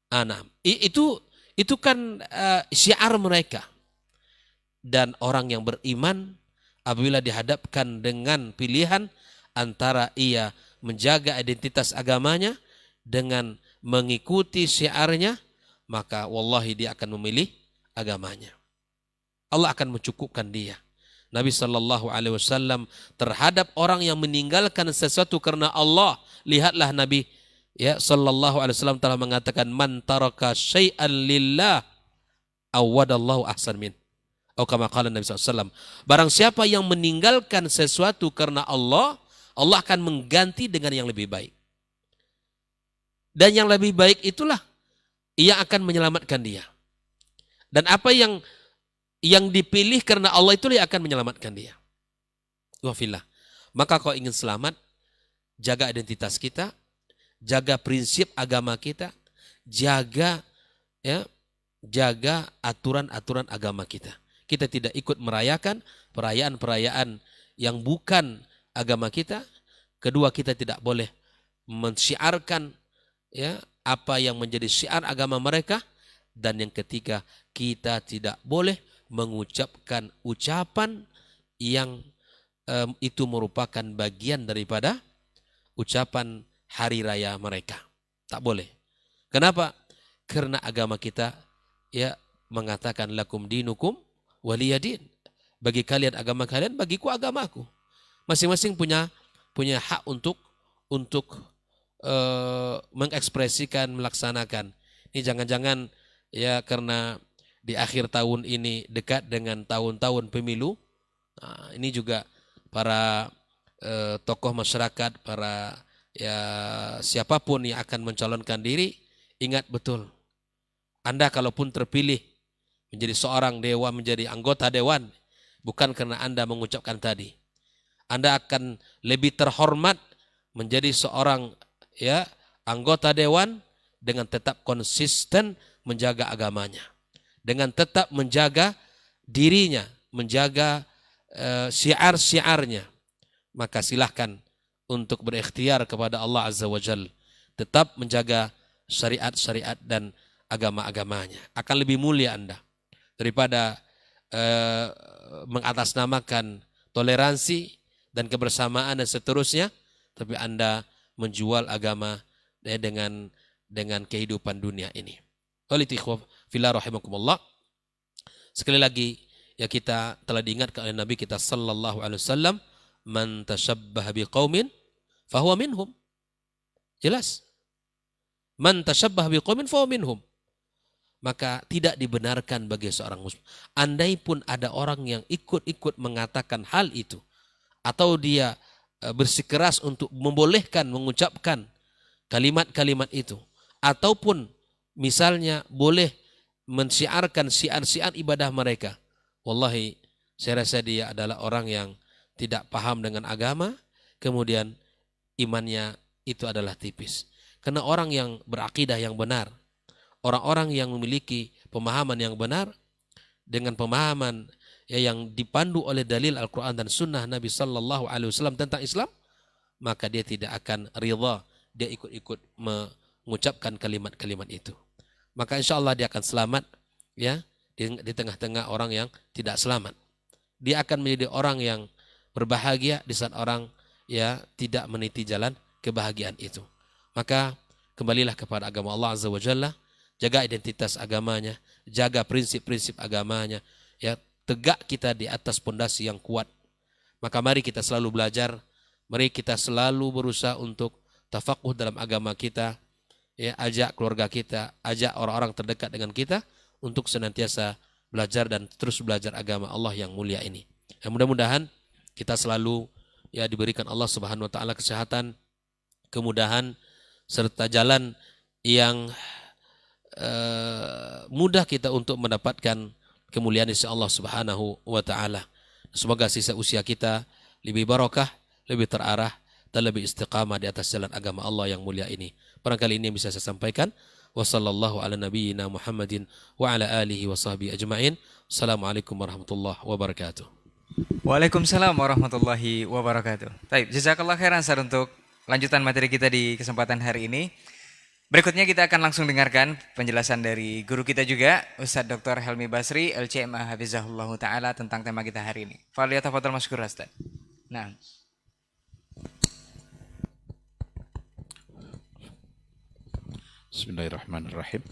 Nah, itu kan syiar mereka. Dan orang yang beriman apabila dihadapkan dengan pilihan antara ia menjaga identitas agamanya dengan mengikuti syiarnya, maka wallahi dia akan memilih agamanya. Allah akan mencukupkan dia. Nabi SAW terhadap orang yang meninggalkan sesuatu karena Allah, lihatlah Nabi, ya, SAW telah mengatakan, man taraka syai'an lillah awadallahu ahsan min. Atau kama qala Nabi SAW, barang siapa yang meninggalkan sesuatu karena Allah, Allah akan mengganti dengan yang lebih baik. Dan yang lebih baik itulah ia akan menyelamatkan dia. Dan apa yang dipilih karena Allah itu yang akan menyelamatkan dia. Wafillah. Maka kalau ingin selamat, jaga identitas kita, jaga prinsip agama kita, jaga aturan-aturan agama kita. Kita tidak ikut merayakan perayaan-perayaan yang bukan agama kita. Kedua, kita tidak boleh mensyiarkan, ya, apa yang menjadi syiar agama mereka. Dan yang ketiga, kita tidak boleh mengucapkan ucapan yang itu merupakan bagian daripada ucapan hari raya mereka. Tak boleh. Kenapa? Karena agama kita, ya, mengatakan lakum dinukum waliyadin. Bagi kalian agama kalian, bagiku agamaku. Masing-masing punya hak untuk mengekspresikan, melaksanakan. Ini jangan-jangan, ya, karena di akhir tahun ini dekat dengan tahun-tahun pemilu. Nah, ini juga para tokoh masyarakat, para, ya, siapapun yang akan mencalonkan diri, ingat betul, Anda kalaupun terpilih menjadi seorang dewan, menjadi anggota dewan, bukan karena Anda mengucapkan tadi. Anda akan lebih terhormat menjadi seorang, ya, anggota dewan dengan tetap konsisten menjaga agamanya, dengan tetap menjaga dirinya, menjaga syiar-syiarnya. Maka silahkan untuk berikhtiar kepada Allah Azza wa Jal, tetap menjaga syariat-syariat dan agama-agamanya. Akan lebih mulia Anda daripada mengatasnamakan toleransi dan kebersamaan dan seterusnya, tapi Anda menjual agama, ya, dengan kehidupan dunia ini. Oleh ikhwah fillah rahimakumullah, sekali lagi, ya, kita telah diingatkan oleh Nabi kita sallallahu alaihi wasallam, man tashabbaha biqaumin fahuwa minhum. Jelas. Man tasyabbah biqaumin fahuwa minhum. Maka tidak dibenarkan bagi seorang muslim. Andai pun ada orang yang ikut-ikut mengatakan hal itu, atau dia bersikeras untuk membolehkan mengucapkan kalimat-kalimat itu, ataupun misalnya boleh mensiarkan siar-siar ibadah mereka, wallahi saya rasa dia adalah orang yang tidak paham dengan agama, kemudian imannya itu adalah tipis. Karena orang yang berakidah yang benar, orang-orang yang memiliki pemahaman yang benar, dengan pemahaman yang dipandu oleh dalil Al-Quran dan Sunnah Nabi Sallallahu Alaihi Wasallam tentang Islam, maka dia tidak akan ridha, dia ikut-ikut mengucapkan kalimat-kalimat itu. Maka insya Allah dia akan selamat ya di tengah-tengah orang yang tidak selamat. Dia akan menjadi orang yang berbahagia di saat orang ya tidak meniti jalan kebahagiaan itu. Maka kembalilah kepada agama Allah Azza wa Jalla, jaga identitas agamanya, jaga prinsip-prinsip agamanya, ya tegak kita di atas pondasi yang kuat. Maka mari kita selalu belajar, mari kita selalu berusaha untuk tafakuh dalam agama kita, ya ajak keluarga kita, ajak orang-orang terdekat dengan kita untuk senantiasa belajar dan terus belajar agama Allah yang mulia ini. Ya, mudah-mudahan kita selalu ya diberikan Allah Subhanahu wa taala kesehatan, kemudahan serta jalan yang mudah kita untuk mendapatkan kemuliaan insya Allah Subhanahu wa taala. Semoga sisa usia kita lebih barakah, lebih terarah dan lebih istiqamah di atas jalan agama Allah yang mulia ini. Barangkali ini yang bisa saya sampaikan. Wassallallahu ala nabiyyina Muhammadin wa ala alihi wa sahbihi ajma'in. Assalamualaikum warahmatullahi wabarakatuh. Waalaikumsalam warahmatullahi wabarakatuh. Baik, jazakallah khairan Ustaz untuk lanjutan materi kita di kesempatan hari ini. Berikutnya kita akan langsung dengarkan penjelasan dari guru kita juga, Ustaz Dr. Helmi Basri, LCMA Hafizahullah Ta'ala tentang tema kita hari ini. Faliyatafadhal maskur Ustaz. Nah. Bismillahirrahmanirrahim.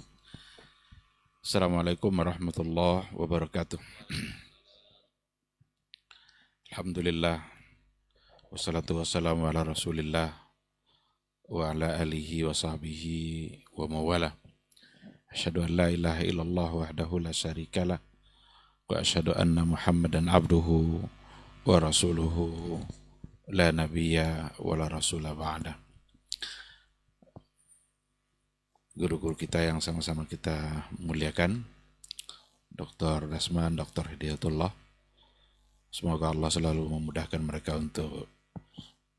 Assalamualaikum warahmatullahi wabarakatuh. Alhamdulillah. Wassalatu wassalamu ala rasulillah wa ala alihi wa sahbihi wa mawala. Asyhadu an la ilaha illallah wahdahu la syarikalah wa asyhadu anna Muhammadan abduhu wa rasuluhu la nabiyya wa la rasula ba'da. Guru-guru kita yang sama-sama kita muliakan, Dr. Dasman, Dr. Hidayatullah, semoga Allah selalu memudahkan mereka untuk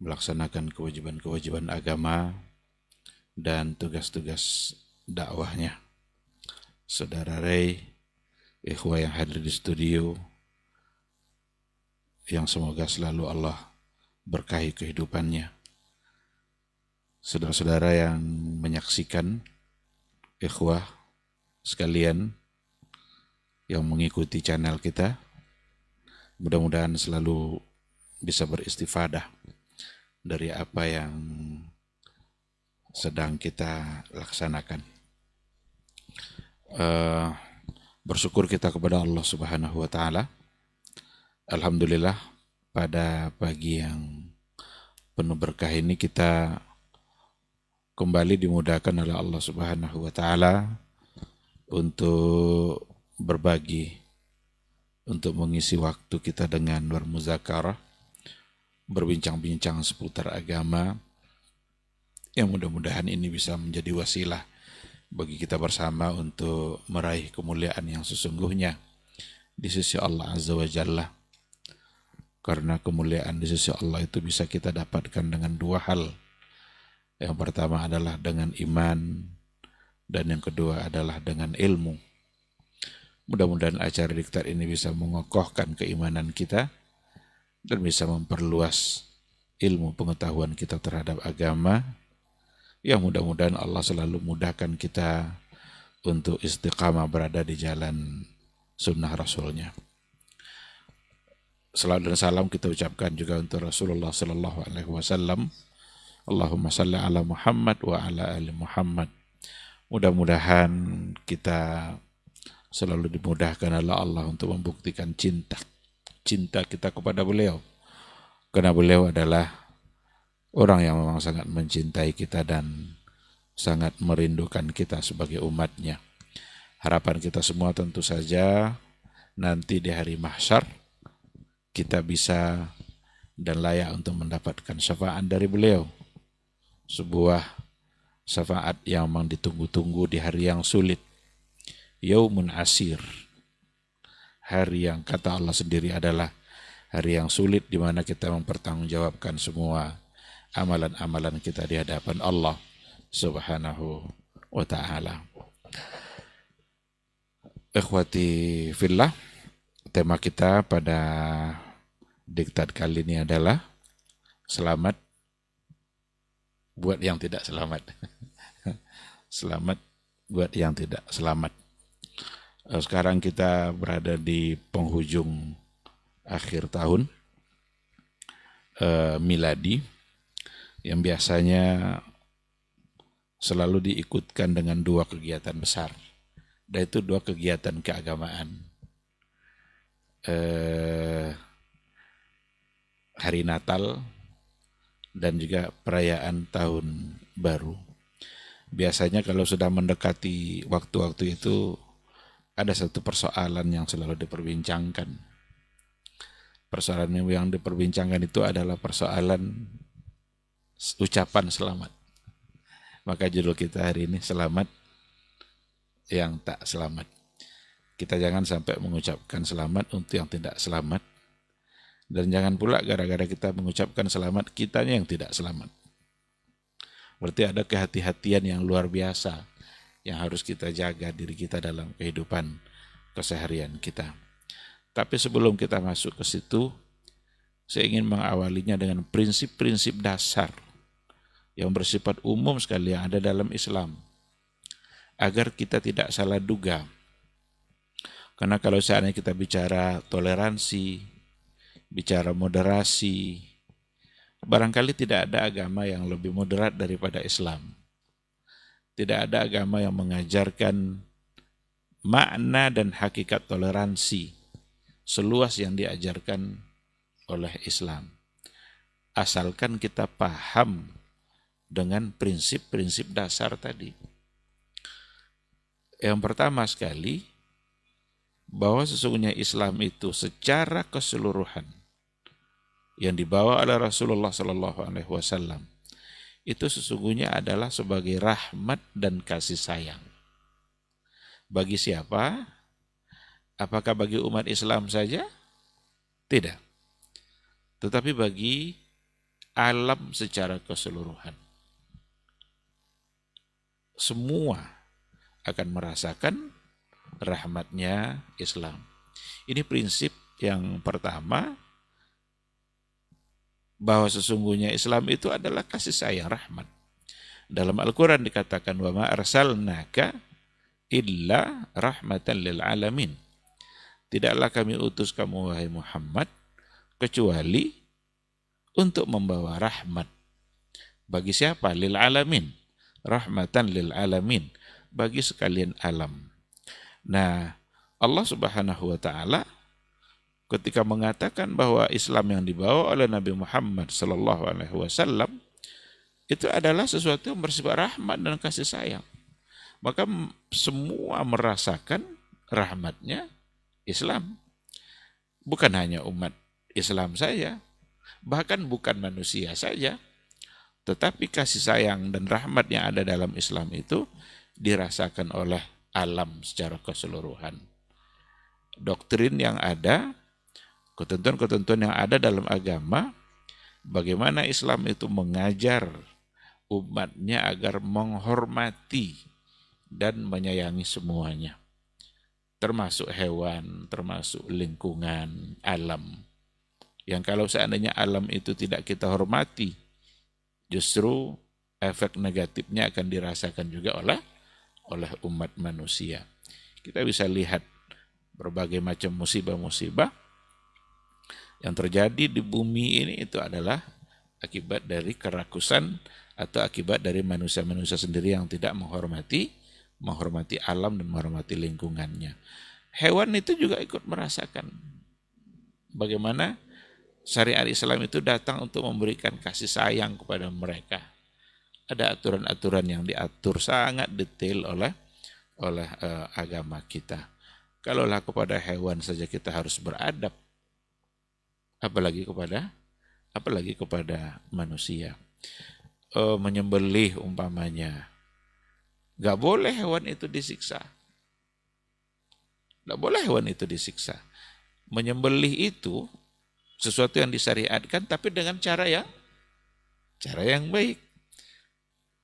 melaksanakan kewajiban-kewajiban agama dan tugas-tugas dakwahnya. Saudara Ray, ikhwah yang hadir di studio, yang semoga selalu Allah berkahi kehidupannya. Saudara-saudara yang menyaksikan, ikhwah sekalian yang mengikuti channel kita, mudah-mudahan selalu bisa beristifadah dari apa yang sedang kita laksanakan. Bersyukur kita kepada Allah Subhanahu wa taala. Alhamdulillah pada pagi yang penuh berkah ini kita kembali dimudahkan oleh Allah Subhanahu wa taala untuk berbagi, untuk mengisi waktu kita dengan bermuzakarah, berbincang-bincang seputar agama, yang mudah-mudahan ini bisa menjadi wasilah bagi kita bersama untuk meraih kemuliaan yang sesungguhnya di sisi Allah Azza wa Jalla. Karena kemuliaan di sisi Allah itu bisa kita dapatkan dengan dua hal. Yang pertama adalah dengan iman, dan yang kedua adalah dengan ilmu. Mudah-mudahan acara diktat ini bisa mengokohkan keimanan kita dan bisa memperluas ilmu pengetahuan kita terhadap agama, yang mudah-mudahan Allah selalu mudahkan kita untuk istiqamah berada di jalan sunnah Rasulnya. Salam dan salam kita ucapkan juga untuk Rasulullah Sallallahu Alaihi Wasallam. Allahumma salli ala Muhammad wa ala ali Muhammad. Mudah-mudahan kita selalu dimudahkan oleh Allah untuk membuktikan cinta kita kepada beliau. Karena beliau adalah orang yang memang sangat mencintai kita dan sangat merindukan kita sebagai umatnya. Harapan kita semua tentu saja nanti di hari mahsyar kita bisa dan layak untuk mendapatkan syafaat dari beliau. Sebuah syafaat yang memang ditunggu-tunggu di hari yang sulit. Yaumun asir. Hari yang kata Allah sendiri adalah hari yang sulit di mana kita mempertanggungjawabkan semua amalan-amalan kita di hadapan Allah Subhanahu wa ta'ala. Ikhwati fillah, tema kita pada diktat kali ini adalah selamat buat yang tidak selamat. Selamat buat yang tidak selamat. Sekarang kita berada di penghujung akhir tahun miladi yang biasanya selalu diikutkan dengan dua kegiatan besar. Dan itu dua kegiatan keagamaan. Hari Natal dan juga perayaan Tahun Baru. Biasanya kalau sudah mendekati waktu-waktu itu ada satu persoalan yang selalu diperbincangkan. Persoalan yang diperbincangkan itu adalah persoalan ucapan selamat. Maka judul kita hari ini selamat yang tak selamat. Kita jangan sampai mengucapkan selamat untuk yang tidak selamat. Dan jangan pula gara-gara kita mengucapkan selamat, kitanya yang tidak selamat. Berarti ada kehati-hatian yang luar biasa yang harus kita jaga diri kita dalam kehidupan keseharian kita. Tapi sebelum kita masuk ke situ, saya ingin mengawalinya dengan prinsip-prinsip dasar yang bersifat umum sekali yang ada dalam Islam. Agar kita tidak salah duga. Karena kalau seandainya kita bicara toleransi, bicara moderasi, barangkali tidak ada agama yang lebih moderat daripada Islam. Tidak ada agama yang mengajarkan makna dan hakikat toleransi seluas yang diajarkan oleh Islam. Asalkan kita paham dengan prinsip-prinsip dasar tadi. Yang pertama sekali, bahwa sesungguhnya Islam itu secara keseluruhan yang dibawa oleh Rasulullah SAW itu sesungguhnya adalah sebagai rahmat dan kasih sayang. Bagi siapa? Apakah bagi umat Islam saja? Tidak. Tetapi bagi alam secara keseluruhan. Semua akan merasakan rahmatnya Islam. Ini prinsip yang pertama, bahwa sesungguhnya Islam itu adalah kasih sayang, rahmat. Dalam Al-Quran dikatakan, wa ma arsalnaka illa rahmatan lil alamin. Tidaklah kami utus kamu wahai Muhammad kecuali untuk membawa rahmat. Bagi siapa? Lil alamin. Rahmatan lil alamin. Bagi sekalian alam. Nah, Allah Subhanahu wa ta'ala ketika mengatakan bahwa Islam yang dibawa oleh Nabi Muhammad sallallahu alaihi wasallam itu adalah sesuatu yang bersifat rahmat dan kasih sayang. Maka semua merasakan rahmatnya Islam. Bukan hanya umat Islam saja, bahkan bukan manusia saja, tetapi kasih sayang dan rahmat yang ada dalam Islam itu dirasakan oleh alam secara keseluruhan. Doktrin yang ada, ketentuan-ketentuan yang ada dalam agama, bagaimana Islam itu mengajar umatnya agar menghormati dan menyayangi semuanya. Termasuk hewan, termasuk lingkungan, alam. Yang kalau seandainya alam itu tidak kita hormati, justru efek negatifnya akan dirasakan juga oleh umat manusia. Kita bisa lihat berbagai macam musibah-musibah yang terjadi di bumi ini itu adalah akibat dari kerakusan atau akibat dari manusia-manusia sendiri yang tidak menghormati alam dan menghormati lingkungannya. Hewan itu juga ikut merasakan bagaimana syariat Islam itu datang untuk memberikan kasih sayang kepada mereka. Ada aturan-aturan yang diatur sangat detail oleh agama kita. Kalaulah kepada hewan saja kita harus beradab, apalagi kepada manusia. Menyembelih umpamanya, nggak boleh hewan itu disiksa. Nggak boleh hewan itu disiksa. Menyembelih itu sesuatu yang disyariatkan, tapi dengan cara yang baik.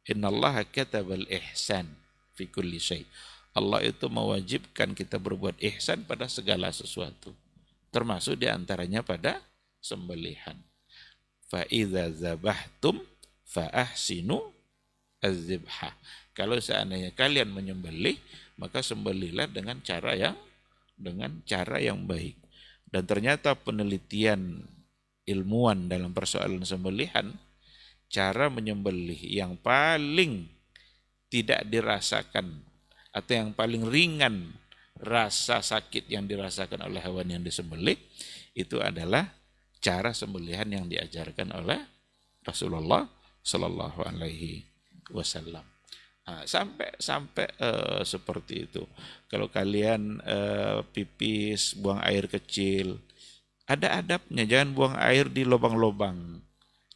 Innallaha katabal ihsan fi kulli syai. Allah itu mewajibkan kita berbuat ihsan pada segala sesuatu, termasuk diantaranya pada sembelihan. Fa idza zabahtum fa ahsinu az-zibha. Kalau seandainya kalian menyembelih, maka sembelihlah dengan cara yang baik. Dan ternyata penelitian ilmuwan dalam persoalan sembelihan, cara menyembelih yang paling tidak dirasakan atau yang paling ringan rasa sakit yang dirasakan oleh hewan yang disembelih itu adalah cara sembelihan yang diajarkan oleh Rasulullah Sallallahu Alaihi Wasallam. Sampai seperti itu. Kalau kalian pipis, buang air kecil, ada adabnya. Jangan buang air di lubang-lubang,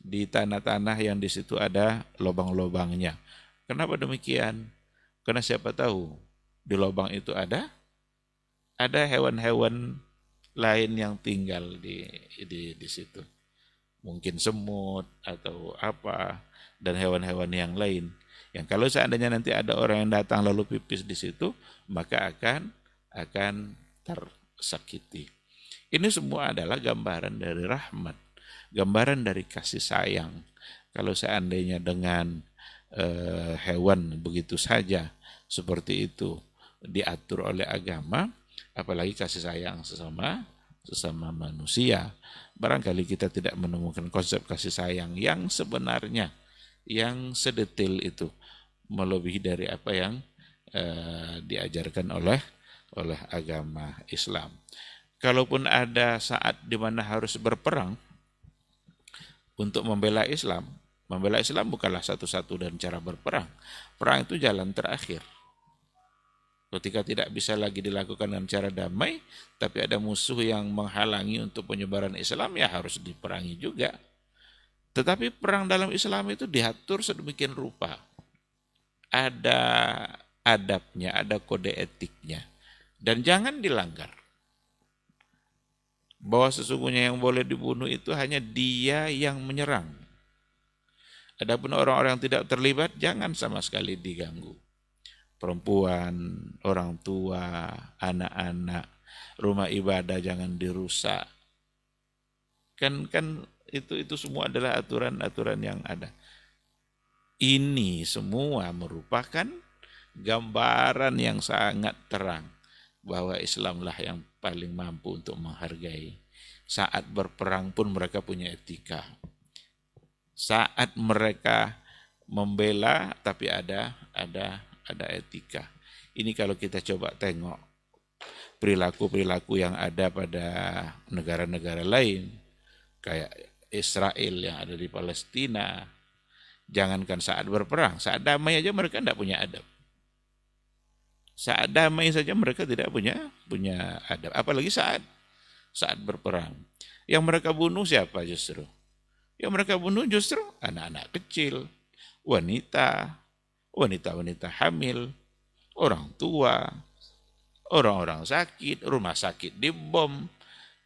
di tanah-tanah yang di situ ada lubang-lubangnya. Kenapa demikian? Karena siapa tahu di lubang itu ada hewan-hewan lain yang tinggal di situ. Mungkin semut atau apa, dan hewan-hewan yang lain. Yang kalau seandainya nanti ada orang yang datang lalu pipis di situ, maka akan tersakiti. Ini semua adalah gambaran dari rahmat, gambaran dari kasih sayang. Kalau seandainya dengan hewan begitu saja seperti itu diatur oleh agama, apalagi kasih sayang sesama manusia. Barangkali kita tidak menemukan konsep kasih sayang yang sebenarnya, yang sedetail itu, melebihi dari apa yang diajarkan oleh agama Islam. Kalaupun ada saat di mana harus berperang untuk membela Islam bukanlah satu-satu dan cara berperang. Perang itu jalan terakhir. Ketika tidak bisa lagi dilakukan dengan cara damai, tapi ada musuh yang menghalangi untuk penyebaran Islam, ya harus diperangi juga. Tetapi perang dalam Islam itu diatur sedemikian rupa. Ada adabnya, ada kode etiknya. Dan jangan dilanggar. Bahwa sesungguhnya yang boleh dibunuh itu hanya dia yang menyerang. Adapun orang-orang yang tidak terlibat, jangan sama sekali diganggu. Perempuan, orang tua, anak-anak, rumah ibadah jangan dirusak. Kan itu semua adalah aturan-aturan yang ada. Ini semua merupakan gambaran yang sangat terang bahwa Islamlah yang paling mampu untuk menghargai. Saat berperang pun mereka punya etika. Saat mereka membela tapi ada etika. Ini kalau kita coba tengok perilaku-perilaku yang ada pada negara-negara lain, kayak Israel yang ada di Palestina, jangankan saat berperang, saat damai aja mereka tidak punya adab. Saat damai saja mereka tidak punya adab, apalagi saat berperang. Yang mereka bunuh siapa justru? Yang mereka bunuh justru anak-anak kecil, wanita hamil, orang tua, orang-orang sakit, rumah sakit dibom.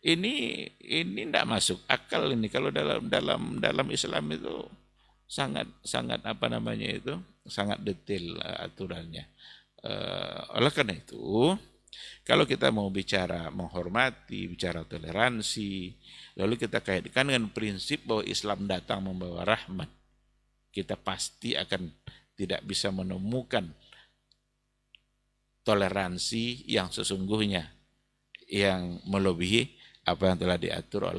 Ini tidak masuk akal ini. Kalau dalam Islam itu sangat sangat detail aturannya. Oleh karena itu, kalau kita mau bicara menghormati, bicara toleransi, lalu kita kaitkan dengan prinsip bahwa Islam datang membawa rahmat, kita pasti akan tidak bisa menemukan toleransi yang sesungguhnya yang melebihi apa yang telah diatur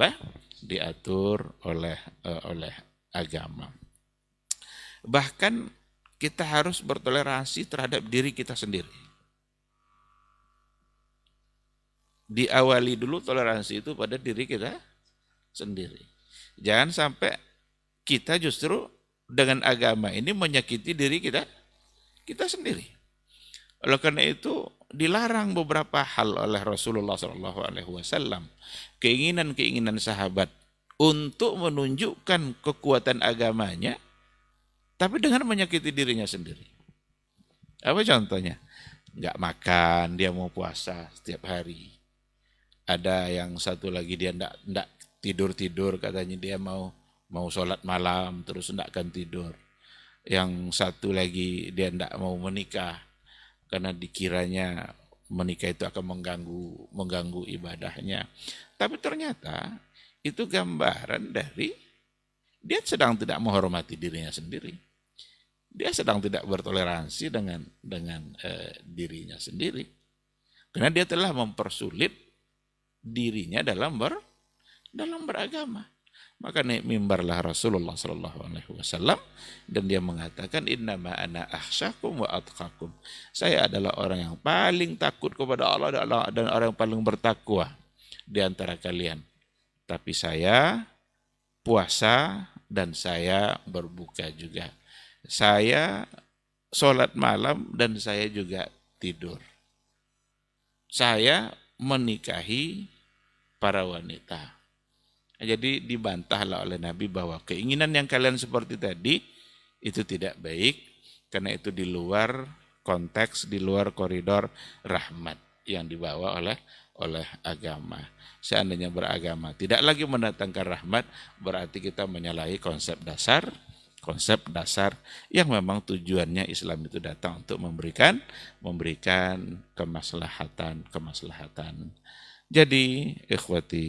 oleh agama. Bahkan kita harus bertoleransi terhadap diri kita sendiri. Diawali dulu toleransi itu pada diri kita sendiri. Jangan sampai kita justru dengan agama ini menyakiti diri kita sendiri. Oleh karena itu dilarang beberapa hal oleh Rasulullah SAW. Keinginan-keinginan sahabat untuk menunjukkan kekuatan agamanya, tapi dengan menyakiti dirinya sendiri. Apa contohnya? Nggak makan, dia mau puasa setiap hari. Ada yang satu lagi dia nggak tidur katanya dia mau sholat malam terus nggak akan tidur. Yang satu lagi dia nggak mau menikah karena dikiranya menikah itu akan mengganggu ibadahnya. Tapi ternyata itu gambaran dari dia sedang tidak menghormati dirinya sendiri. Dia sedang tidak bertoleransi dengan dirinya sendiri. Karena dia telah mempersulit dirinya dalam beragama. Maka naik mimbarlah Rasulullah SAW dan dia mengatakan innama ana akhsyakum wa atqakum. Saya adalah orang yang paling takut kepada Allah dan orang yang paling bertakwa di antara kalian. Tapi saya puasa dan saya berbuka juga. Saya sholat malam dan saya juga tidur. Saya menikahi para wanita. Jadi dibantahlah oleh Nabi bahwa keinginan yang kalian seperti tadi itu tidak baik karena itu di luar konteks, di luar koridor rahmat yang dibawa oleh agama. Seandainya beragama tidak lagi mendatangkan rahmat, berarti kita menyalahi konsep dasar yang memang tujuannya Islam itu datang untuk memberikan kemaslahatan. Jadi ikhwati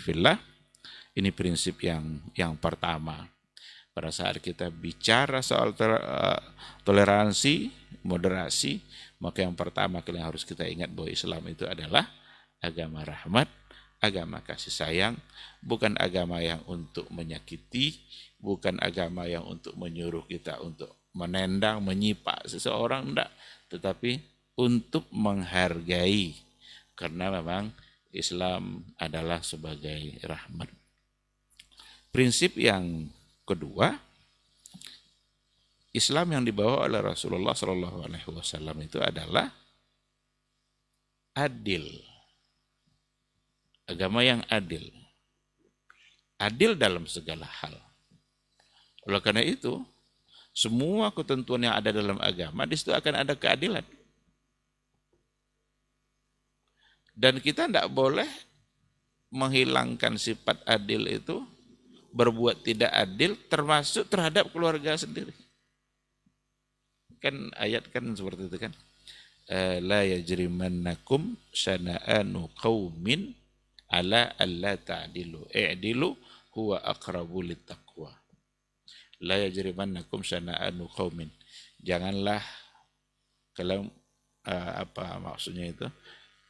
fillah, ini prinsip yang pertama. Pada saat kita bicara soal toleransi, moderasi, maka yang pertama kali yang harus kita ingat bahwa Islam itu adalah agama rahmat, agama kasih sayang, bukan agama yang untuk menyakiti, bukan agama yang untuk menyuruh kita untuk menendang, menyipak seseorang, enggak, tetapi untuk menghargai, karena memang Islam adalah sebagai rahmat. Prinsip yang kedua, Islam yang dibawa oleh Rasulullah SAW itu adalah adil. Agama yang adil. Adil dalam segala hal. Oleh karena itu, semua ketentuan yang ada dalam agama, di situ akan ada keadilan. Dan kita tidak boleh menghilangkan sifat adil itu, berbuat tidak adil, termasuk terhadap keluarga sendiri. Kan ayat kan seperti itu kan. La yajrimannakum syana'anu qaumin ala alla ta'dilu. I'dilu huwa aqrabu littaqwa. La yajrimannakum syana'anu qaumin. Janganlah kalian apa maksudnya itu?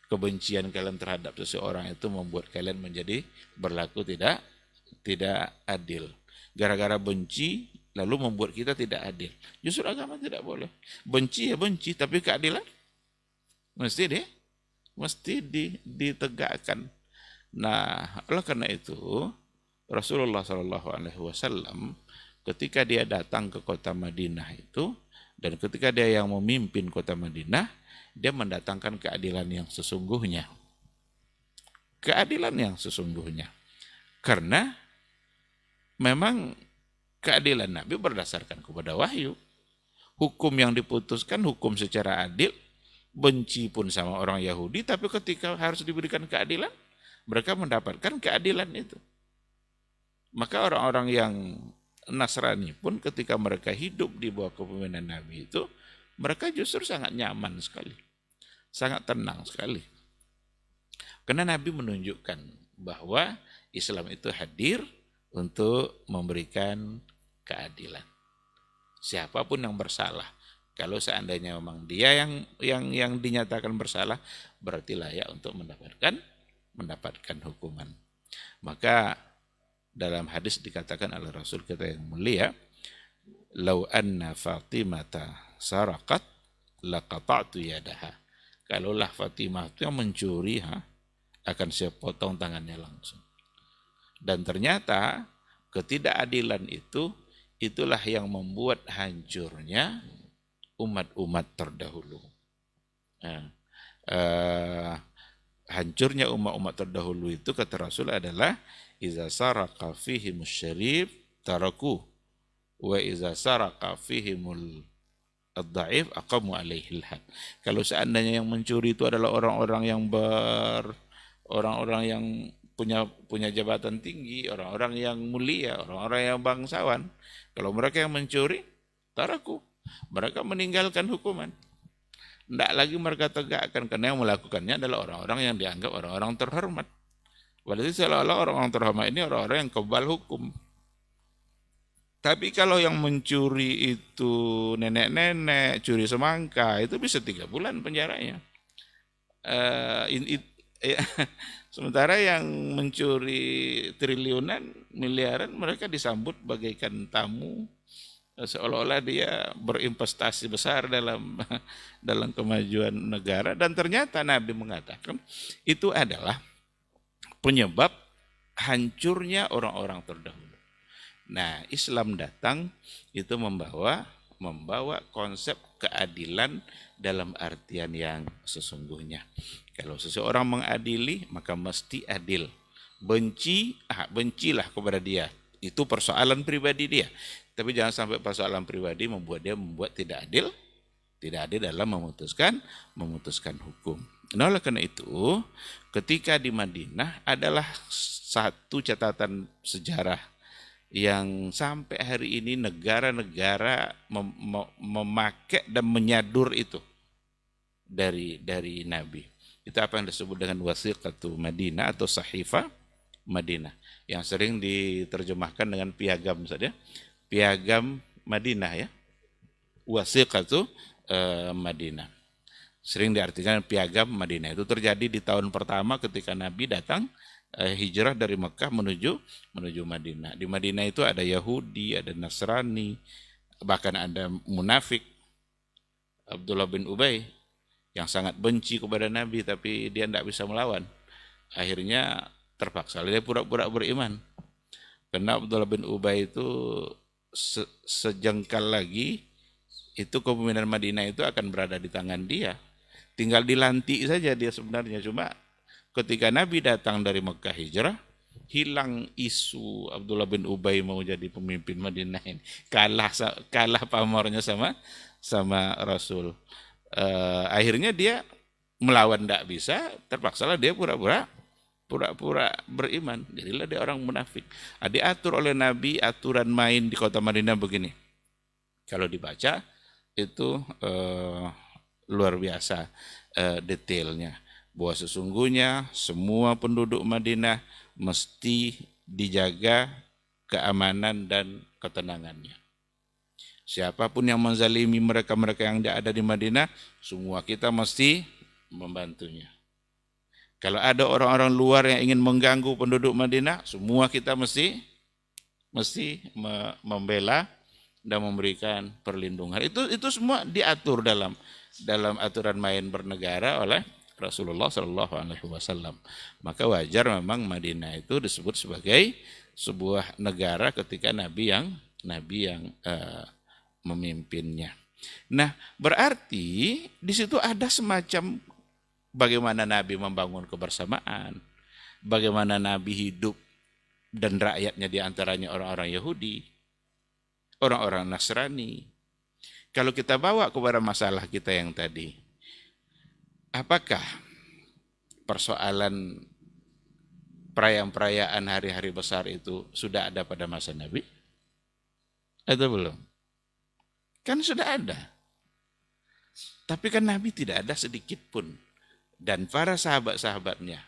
Kebencian kalian terhadap seseorang itu membuat kalian menjadi berlaku tidak adil. Gara-gara benci lalu membuat kita tidak adil. Justru agama tidak boleh. Benci ya benci, tapi keadilan mesti ditegakkan. Nah, oleh karena itu Rasulullah SAW ketika dia datang ke kota Madinah itu, dan ketika dia yang memimpin kota Madinah, dia mendatangkan keadilan yang sesungguhnya. Keadilan yang sesungguhnya. Karena memang keadilan Nabi berdasarkan kepada wahyu. Hukum yang diputuskan hukum secara adil, benci pun sama orang Yahudi, tapi ketika harus diberikan keadilan, mereka mendapatkan keadilan itu. Maka orang-orang yang Nasrani pun ketika mereka hidup di bawah kepemimpinan Nabi itu, mereka justru sangat nyaman sekali. Sangat tenang sekali. Karena Nabi menunjukkan bahwa Islam itu hadir untuk memberikan keadilan. Siapapun yang bersalah, kalau seandainya memang dia yang dinyatakan bersalah, berarti layak untuk mendapatkan hukuman. Maka dalam hadis dikatakan oleh Rasul kita yang mulia, "Lau anna Fatimata saraqat laqata'tu yadaha." Kalaulah Fatimah itu yang mencuri, akan saya potong tangannya langsung. Dan ternyata ketidakadilan itu itulah yang membuat hancurnya umat-umat terdahulu. Nah, hancurnya umat-umat terdahulu itu kata Rasul adalah iza saraka fihimus syarif taraku wa iza saraka fihimul ad-dhaif aqamu alaihil had. Kalau seandainya yang mencuri itu adalah orang-orang yang punya jabatan tinggi, orang-orang yang mulia, orang-orang yang bangsawan, kalau mereka yang mencuri, taraku, mereka meninggalkan hukuman. Tidak lagi mereka tegakkan, karena yang melakukannya adalah orang-orang yang dianggap orang-orang terhormat. Berarti seolah-olah orang-orang terhormat ini orang-orang yang kebal hukum. Tapi kalau yang mencuri itu nenek-nenek, curi semangka, itu bisa 3 bulan penjaranya. Sementara yang mencuri triliunan, miliaran, mereka disambut bagaikan tamu, seolah-olah dia berinvestasi besar dalam kemajuan negara. Dan ternyata Nabi mengatakan itu adalah penyebab hancurnya orang-orang terdahulu. Nah, Islam datang itu membawa konsep keadilan dalam artian yang sesungguhnya. Kalau seseorang mengadili, maka mesti adil. Bencilah kepada dia. Itu persoalan pribadi dia. Tapi jangan sampai persoalan pribadi membuat tidak adil dalam memutuskan hukum. Nah, oleh karena itu, ketika di Madinah adalah satu catatan sejarah yang sampai hari ini negara-negara memakai dan menyadur itu dari Nabi. Itu apa yang disebut dengan wasiqatu Madinah atau sahifah Madinah, yang sering diterjemahkan dengan piagam saja. Piagam Madinah ya. Wasiqatu Madinah. Sering diartikan piagam Madinah. Itu terjadi di tahun pertama ketika Nabi datang hijrah dari Mekah menuju Madinah. Di Madinah itu ada Yahudi, ada Nasrani, bahkan ada munafik, Abdullah bin Ubay, yang sangat benci kepada Nabi, tapi dia tidak bisa melawan. Akhirnya terpaksa dia pura-pura beriman. Karena Abdullah bin Ubay itu sejengkal lagi, itu kepemimpinan Madinah itu akan berada di tangan dia. Tinggal dilantik saja dia sebenarnya. Cuma ketika Nabi datang dari Mekah hijrah, hilang isu Abdullah bin Ubay mau jadi pemimpin Madinah ini. Kalah pamornya sama Rasul. Akhirnya dia melawan tidak bisa, terpaksalah dia pura-pura beriman. Jadilah dia orang munafik. Diatur oleh Nabi aturan main di kota Madinah begini. Kalau dibaca itu luar biasa detailnya. Bahwa sesungguhnya semua penduduk Madinah mesti dijaga keamanan dan ketenangannya. Siapapun yang menzalimi mereka-mereka yang ada di Madinah, semua kita mesti membantunya. Kalau ada orang-orang luar yang ingin mengganggu penduduk Madinah, semua kita mesti membela dan memberikan perlindungan. Itu semua diatur dalam aturan main bernegara oleh Rasulullah Shallallahu Alaihi Wasallam. Maka wajar memang Madinah itu disebut sebagai sebuah negara ketika Nabi yang memimpinnya. Nah, berarti di situ ada semacam bagaimana Nabi membangun kebersamaan, bagaimana Nabi hidup dan rakyatnya diantaranya orang-orang Yahudi, orang-orang Nasrani. Kalau kita bawa kepada masalah kita yang tadi, apakah persoalan perayaan-perayaan hari-hari besar itu sudah ada pada masa Nabi? Atau belum? Kan sudah ada. Tapi kan Nabi tidak ada sedikit pun. Dan para sahabat-sahabatnya,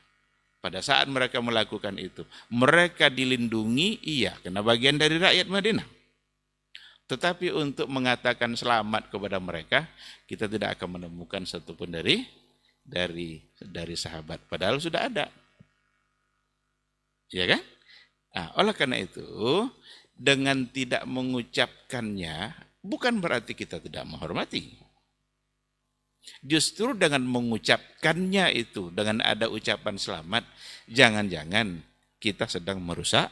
pada saat mereka melakukan itu, mereka dilindungi, iya, karena bagian dari rakyat Madinah. Tetapi untuk mengatakan selamat kepada mereka, kita tidak akan menemukan satupun dari sahabat. Padahal sudah ada. Ya kan? Nah, oleh karena itu, dengan tidak mengucapkannya, bukan berarti kita tidak menghormati. Justru dengan mengucapkannya itu, dengan ada ucapan selamat, jangan-jangan kita sedang merusak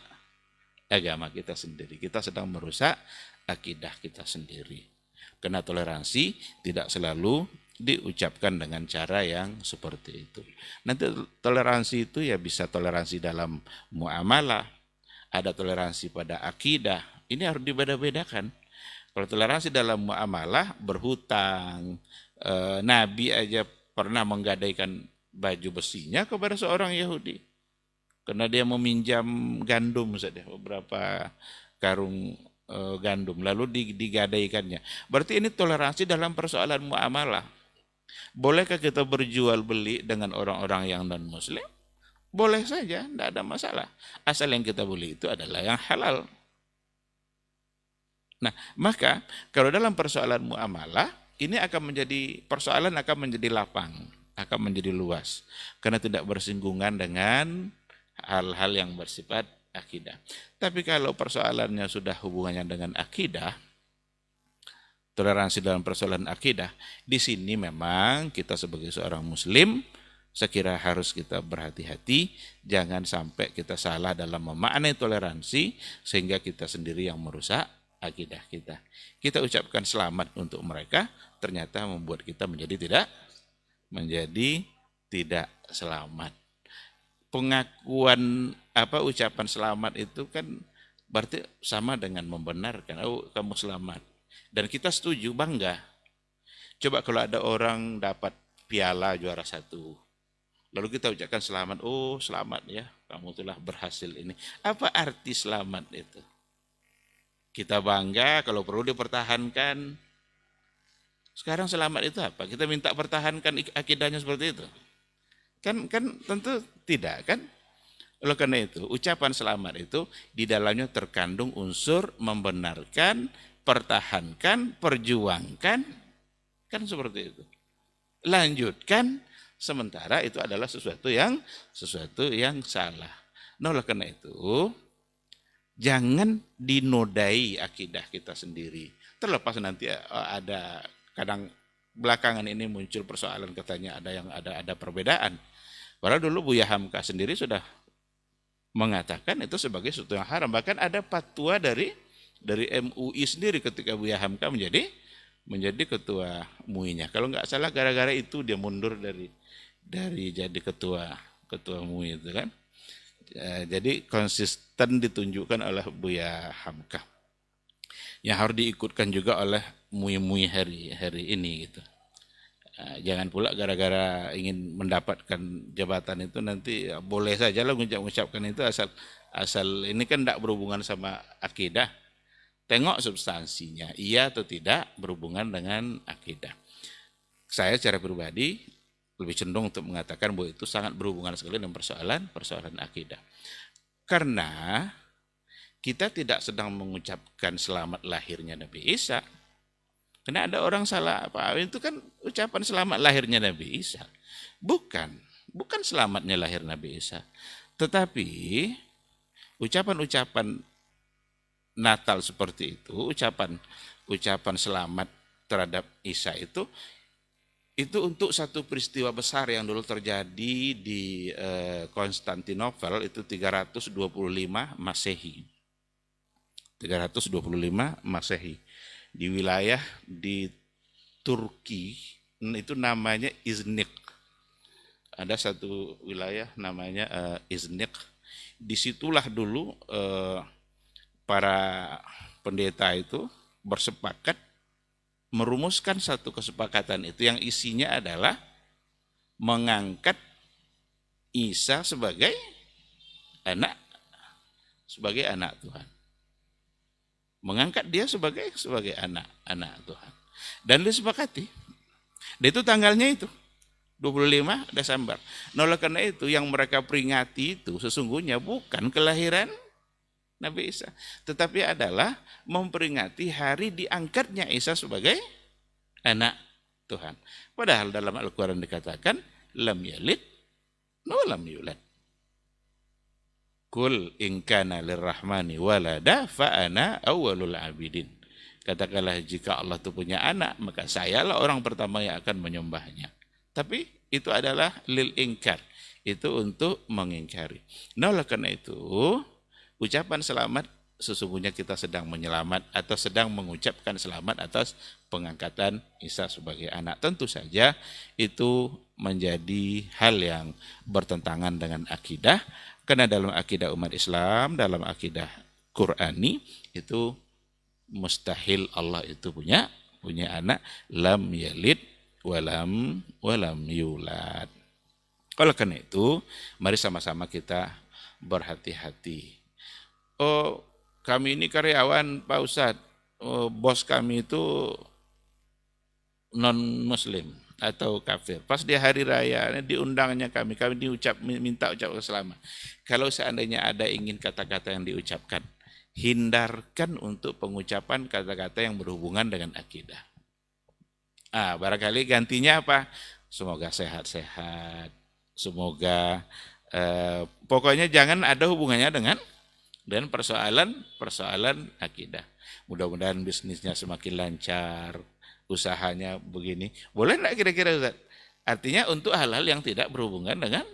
agama kita sendiri. Kita sedang merusak akidah kita sendiri. Karena toleransi tidak selalu diucapkan dengan cara yang seperti itu. Nanti toleransi itu ya bisa toleransi dalam muamalah, ada toleransi pada akidah. Ini harus dibeda-bedakan. Kalau toleransi dalam muamalah, berhutang, Nabi aja pernah menggadaikan baju besinya kepada seorang Yahudi. Karena dia meminjam gandum saja, beberapa karung gandum, lalu digadaikannya. Berarti ini toleransi dalam persoalan muamalah. Bolehkah kita berjual beli dengan orang-orang yang non-muslim? Boleh saja, tidak ada masalah. Asal yang kita beli itu adalah yang halal. Nah, maka kalau dalam persoalan muamalah, ini persoalan akan menjadi lapang, akan menjadi luas. Karena tidak bersinggungan dengan hal-hal yang bersifat akidah. Tapi kalau persoalannya sudah hubungannya dengan akidah, toleransi dalam persoalan akidah, di sini memang kita sebagai seorang muslim, saya kira harus kita berhati-hati, jangan sampai kita salah dalam memaknai toleransi, sehingga kita sendiri yang merusak akidah kita. Kita ucapkan selamat untuk mereka, ternyata membuat kita menjadi tidak selamat. Pengakuan ucapan selamat itu kan berarti sama dengan membenarkan, oh kamu selamat. Dan kita setuju, bangga. Coba kalau ada orang dapat piala juara 1, lalu kita ucapkan selamat, oh selamat ya, kamu telah berhasil ini. Apa arti selamat itu? Kita bangga, kalau perlu dipertahankan. Sekarang selamat itu apa? Kita minta pertahankan akidahnya seperti itu? Kan tentu tidak kan? Oleh karena itu, ucapan selamat itu di dalamnya terkandung unsur membenarkan, pertahankan, perjuangkan, kan seperti itu. Lanjutkan, sementara itu adalah sesuatu yang salah. Nah, oleh karena itu, jangan dinodai akidah kita sendiri. Terlepas nanti ada kadang belakangan ini muncul persoalan katanya ada perbedaan. Padahal dulu Buya Hamka sendiri sudah mengatakan itu sebagai sesuatu yang haram. Bahkan ada fatwa dari MUI sendiri ketika Buya Hamka menjadi ketua MUI-nya. Kalau nggak salah gara-gara itu dia mundur dari jadi ketua MUI itu kan. Jadi konsisten ditunjukkan oleh Buya Hamka. Yang harus diikutkan juga oleh MUI hari ini gitu. Jangan pula gara-gara ingin mendapatkan jabatan itu nanti ya, boleh saja lah mengucapkan itu asal ini kan tidak berhubungan sama akidah. Tengok substansinya, iya atau tidak berhubungan dengan akidah. Saya secara pribadi lebih cenderung untuk mengatakan bahwa itu sangat berhubungan sekali dengan persoalan akidah. Karena kita tidak sedang mengucapkan selamat lahirnya Nabi Isa. Karena ada orang salah itu kan ucapan selamat lahirnya Nabi Isa. Bukan selamatnya lahir Nabi Isa. Tetapi ucapan-ucapan Natal seperti itu, ucapan selamat terhadap Isa itu untuk satu peristiwa besar yang dulu terjadi di Konstantinopel itu 325 Masehi. 325 Masehi. Di wilayah di Turki itu namanya Iznik. Ada satu wilayah namanya Iznik. Disitulah dulu para pendeta itu bersepakat merumuskan satu kesepakatan itu yang isinya adalah mengangkat Isa sebagai anak Tuhan. Mengangkat dia sebagai anak Tuhan. Dan disepakati. Dan itu tanggalnya itu 25 Desember. Nah, oleh karena itu yang mereka peringati itu sesungguhnya bukan kelahiran Nabi Isa, tetapi adalah memperingati hari diangkatnya Isa sebagai anak Tuhan. Padahal dalam Al-Quran dikatakan lam yalid wa lam yulad. Kul in kana lirrahmani walada fa ana awwalul abidin. Katakanlah jika Allah itu punya anak, maka sayalah orang pertama yang akan menyembahnya. Tapi itu adalah lil ingkar. Itu untuk mengingkari. Nah, oleh karena itu, ucapan selamat sesungguhnya kita sedang menyelamat atau sedang mengucapkan selamat atas pengangkatan Isa sebagai anak. Tentu saja itu menjadi hal yang bertentangan dengan akidah, karena dalam akidah umat Islam, dalam akidah Qur'ani itu mustahil Allah itu punya anak, lam yalid walam yulad. Oleh karena itu, mari sama-sama kita berhati-hati. Oh, kami ini karyawan Pak Ustadz, bos kami itu non-muslim atau kafir. Pas di hari raya, diundangnya kami minta ucapkan selamat. Kalau seandainya ada ingin kata-kata yang diucapkan, hindarkan untuk pengucapan kata-kata yang berhubungan dengan akidah. Barangkali gantinya apa? Semoga sehat-sehat, semoga pokoknya jangan ada hubungannya dengan persoalan akidah. Mudah-mudahan bisnisnya semakin lancar, usahanya begini. Boleh enggak kira-kira Ustaz? Artinya untuk hal-hal yang tidak berhubungan dengan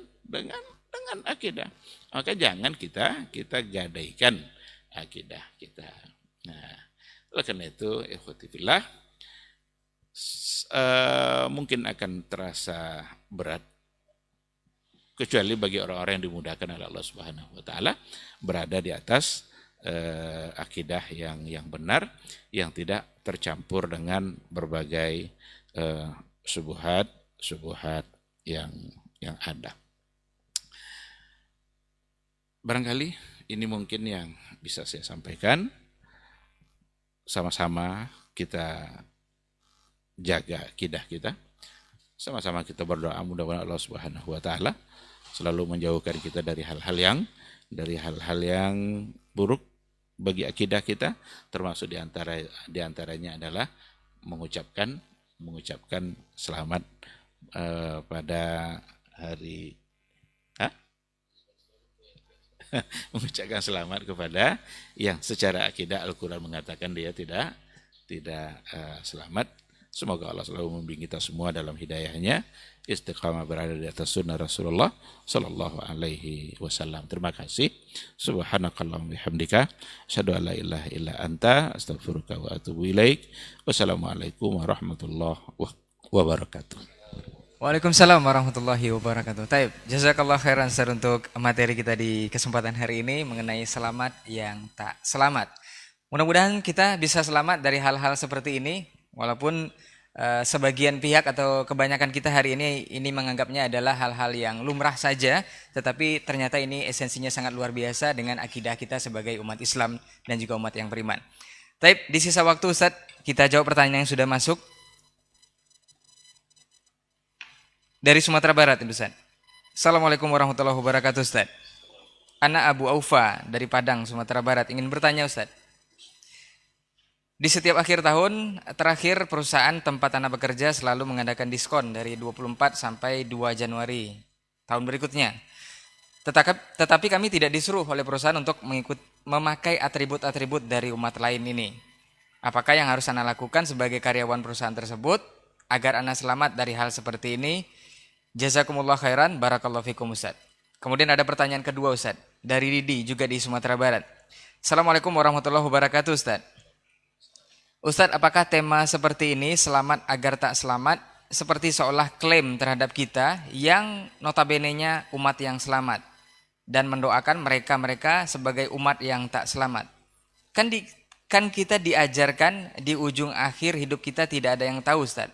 akidah. Maka jangan kita gadaikan akidah kita. Nah, oleh karena itu, ikhwati fillah, mungkin akan terasa berat, kecuali bagi orang-orang yang dimudahkan oleh Allah Subhanahu wa taala berada di atas akidah yang benar, yang tidak tercampur dengan berbagai syubhat yang ada. Barangkali ini mungkin yang bisa saya sampaikan. Sama-sama kita jaga akidah kita. Sama-sama kita berdoa mudah-mudahan Allah Subhanahu wa taala selalu menjauhkan kita dari hal-hal yang buruk bagi akidah kita, termasuk di antaranya adalah mengucapkan selamat pada hari mengucapkan selamat kepada yang secara akidah Al-Quran mengatakan dia tidak selamat. Semoga Allah selalu membimbing kita semua dalam hidayahnya, istiqamah berada di atas sunnah Rasulullah sallallahu alaihi wasallam. Terima kasih. Subhanakallahumma bihamdika asyhadu an la ilaha illa anta astaghfiruka wa atubu ilaik. Wassalamualaikum warahmatullahi wabarakatuh. Waalaikumsalam warahmatullahi wabarakatuh. Taib, jazakallah khairan Ustaz untuk materi kita di kesempatan hari ini mengenai selamat yang tak selamat. Mudah-mudahan kita bisa selamat dari hal-hal seperti ini, walaupun sebagian pihak atau kebanyakan kita hari ini menganggapnya adalah hal-hal yang lumrah saja, tetapi ternyata ini esensinya sangat luar biasa dengan akidah kita sebagai umat Islam dan juga umat yang beriman. Taib, di sisa waktu Ustaz, kita jawab pertanyaan yang sudah masuk. Dari Sumatera Barat, Ustaz. Assalamualaikum warahmatullahi wabarakatuh, Ustaz. Ana Abu Aufa dari Padang, Sumatera Barat, ingin bertanya, Ustaz. Di setiap akhir tahun terakhir perusahaan tempat Ana bekerja selalu mengadakan diskon dari 24 sampai 2 Januari tahun berikutnya. Tetapi kami tidak disuruh oleh perusahaan untuk memakai atribut-atribut dari umat lain ini. Apakah yang harus Ana lakukan sebagai karyawan perusahaan tersebut agar Ana selamat dari hal seperti ini? Jazakumullah khairan, barakallahu fikum Ustaz. Kemudian ada pertanyaan kedua Ustaz, dari Didi juga di Sumatera Barat. Assalamualaikum warahmatullahi wabarakatuh Ustaz. Ustaz, apakah tema seperti ini, selamat agar tak selamat, seperti seolah klaim terhadap kita yang notabene-nya umat yang selamat dan mendoakan mereka-mereka sebagai umat yang tak selamat? Kan kita diajarkan di ujung akhir hidup kita tidak ada yang tahu Ustaz.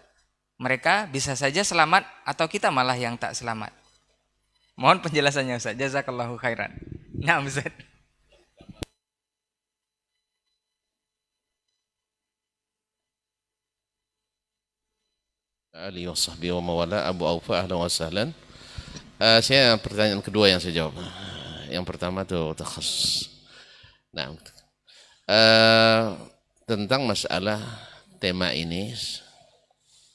Mereka bisa saja selamat atau kita malah yang tak selamat. Mohon penjelasannya Ustaz. Jazakallahu khairan. Nah Ustaz. Ali wa sahbihi wa mawala Abu Aufa ahlan wa sahlan. Saya pertanyaan kedua yang saya jawab. Yang pertama itu takhasus. Nah, tentang masalah tema ini,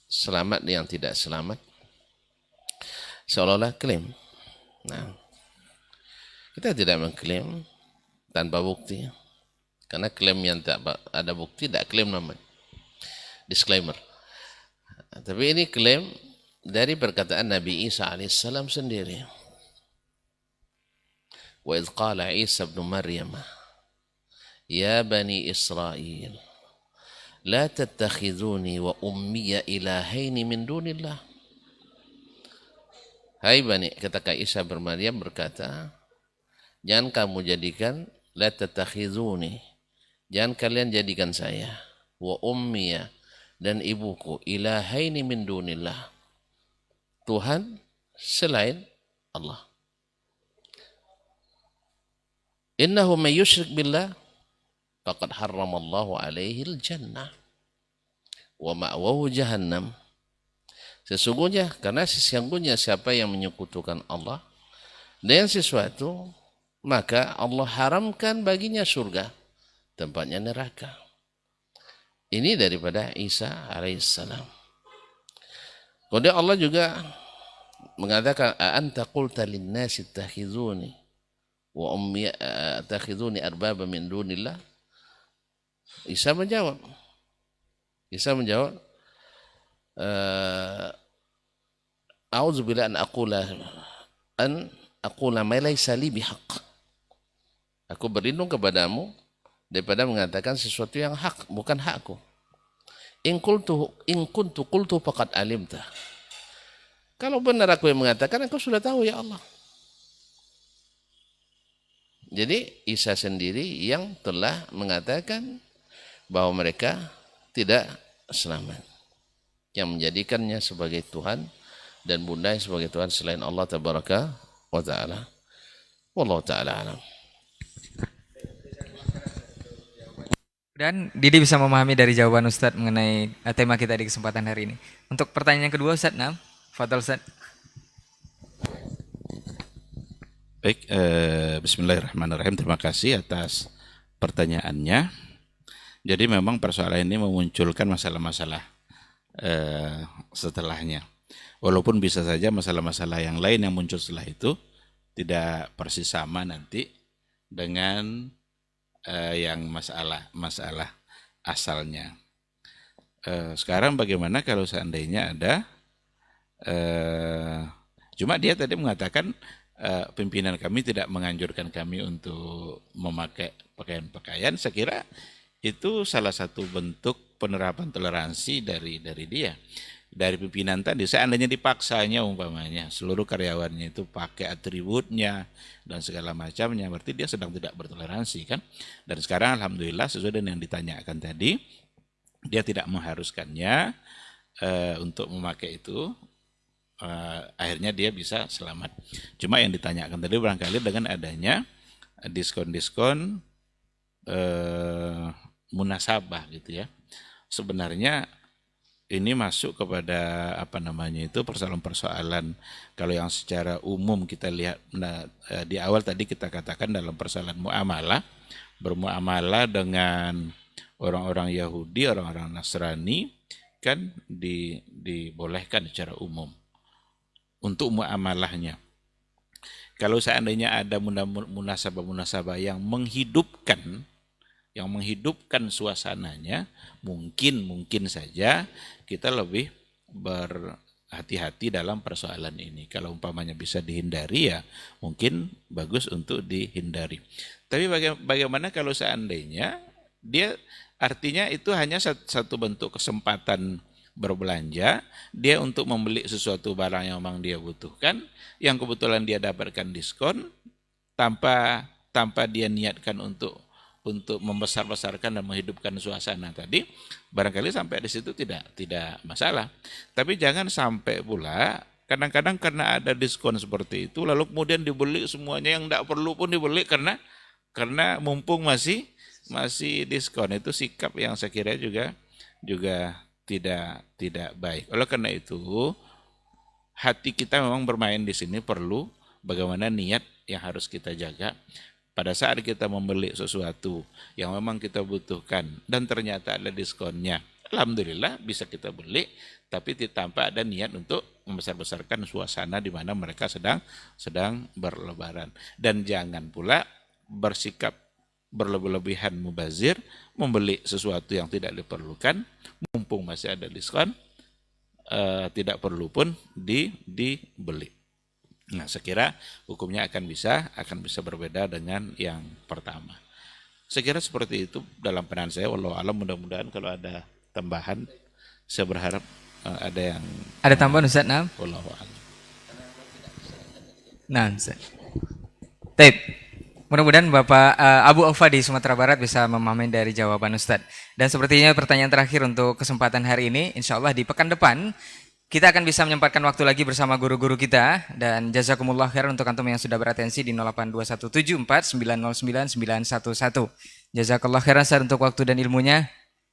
selamat yang tidak selamat, seolah-olah klaim. Nah, kita tidak mengklaim tanpa bukti, karena klaim yang tak ada bukti tidak klaim namanya. Disclaimer. Tapi ini klaim dari perkataan Nabi Isa alaihissalam sendiri. Wa idh qala Isa ibn Maryam Ya Bani Israel, la tattakhiduni wa ummiya ilahaini min dunillah. Hai Bani, ketika Isa bermaryam berkata, jangan kamu jadikan, la tattakhiduni, jangan kalian jadikan saya, wa ummiya, dan ibuku, ilahaini min dunillah, Tuhan selain Allah. Innahu man yusyrik billah faqad harramallahu alaihi al-jannah wa ma'wahu jahannam. Sesungguhnya, karena sesungguhnya siapa yang menyekutukan Allah dengan sesuatu, maka Allah haramkan baginya surga, tempatnya neraka. Ini daripada Isa alaihissalam. Kemudian Allah juga mengatakan, a'anta qulta lin-nasi ittakhizuni wa ummi takhizuni arbaba min dunillah. Isa menjawab, a'udzubillah an aqula ma laysa li bihaq. Aku berlindung kepadamu daripada mengatakan sesuatu yang hak, bukan hakku. In kuntu qultu faqad alimta. Kalau benar aku yang mengatakan, aku sudah tahu ya Allah. Jadi Isa sendiri yang telah mengatakan bahwa mereka tidak selamat, yang menjadikannya sebagai Tuhan dan bundanya sebagai Tuhan selain Allah tabaraka wa ta'ala. Wallahu ta'ala alam. Dan Didi bisa memahami dari jawaban Ustadz mengenai tema kita di kesempatan hari ini. Untuk pertanyaan yang kedua Ustadz, Fadal Ustadz. Baik, bismillahirrahmanirrahim. Terima kasih atas pertanyaannya. Jadi memang persoalan ini memunculkan masalah-masalah setelahnya. Walaupun bisa saja masalah-masalah yang lain yang muncul setelah itu tidak persis sama nanti dengan yang masalah asalnya. Sekarang bagaimana kalau seandainya ada cuma dia tadi mengatakan pimpinan kami tidak menganjurkan kami untuk memakai pakaian-pakaian. Saya kira itu salah satu bentuk penerapan toleransi dari dia, dari pimpinan tadi. Seandainya dipaksanya umpamanya seluruh karyawannya itu pakai atributnya dan segala macamnya, berarti dia sedang tidak bertoleransi kan. Dan sekarang alhamdulillah sesuai dengan yang ditanyakan tadi, dia tidak mengharuskannya untuk memakai itu. Akhirnya dia bisa selamat. Cuma yang ditanyakan tadi barangkali dengan adanya diskon-diskon munasabah gitu ya. Sebenarnya ini masuk kepada persoalan-persoalan kalau yang secara umum kita lihat di awal tadi kita katakan dalam persoalan muamalah, bermuamalah dengan orang-orang Yahudi, orang-orang Nasrani kan dibolehkan secara umum untuk muamalahnya. Kalau seandainya ada munasabah-munasabah yang menghidupkan suasananya, mungkin saja kita lebih berhati-hati dalam persoalan ini. Kalau umpamanya bisa dihindari ya mungkin bagus untuk dihindari. Tapi bagaimana kalau seandainya dia artinya itu hanya satu bentuk kesempatan berbelanja, dia untuk membeli sesuatu barang yang memang dia butuhkan, yang kebetulan dia dapatkan diskon tanpa dia niatkan untuk membesar-besarkan dan menghidupkan suasana tadi, barangkali sampai di situ tidak masalah. Tapi jangan sampai pula kadang-kadang karena ada diskon seperti itu lalu kemudian dibeli semuanya, yang tidak perlu pun dibeli karena mumpung masih diskon. Itu sikap yang saya kira juga tidak baik. Oleh karena itu, hati kita memang bermain di sini perlu bagaimana niat yang harus kita jaga. Pada saat kita membeli sesuatu yang memang kita butuhkan dan ternyata ada diskonnya, alhamdulillah bisa kita beli, tapi tanpa ada niat untuk membesar-besarkan suasana di mana mereka sedang berlebaran. Dan jangan pula bersikap berlebih-lebihan mubazir, membeli sesuatu yang tidak diperlukan, mumpung masih ada diskon, tidak perlu pun dibeli. Nah, saya kira hukumnya akan bisa berbeda dengan yang pertama. Saya kira seperti itu dalam pandangan saya. Wallahu alam, mudah-mudahan kalau ada tambahan, saya berharap ada yang Ada tambahan Ustaz? Nah, wallahu alam. Ustaz. Taib. Mudah-mudahan Bapak Abu Aufa di Sumatera Barat bisa memahami dari jawaban Ustaz. Dan sepertinya pertanyaan terakhir untuk kesempatan hari ini, insya Allah di pekan depan kita akan bisa menyempatkan waktu lagi bersama guru-guru kita. Dan jazakumullah khairan untuk antum yang sudah beratensi di 082174909911. Jazakallah khairan Ustaz untuk waktu dan ilmunya.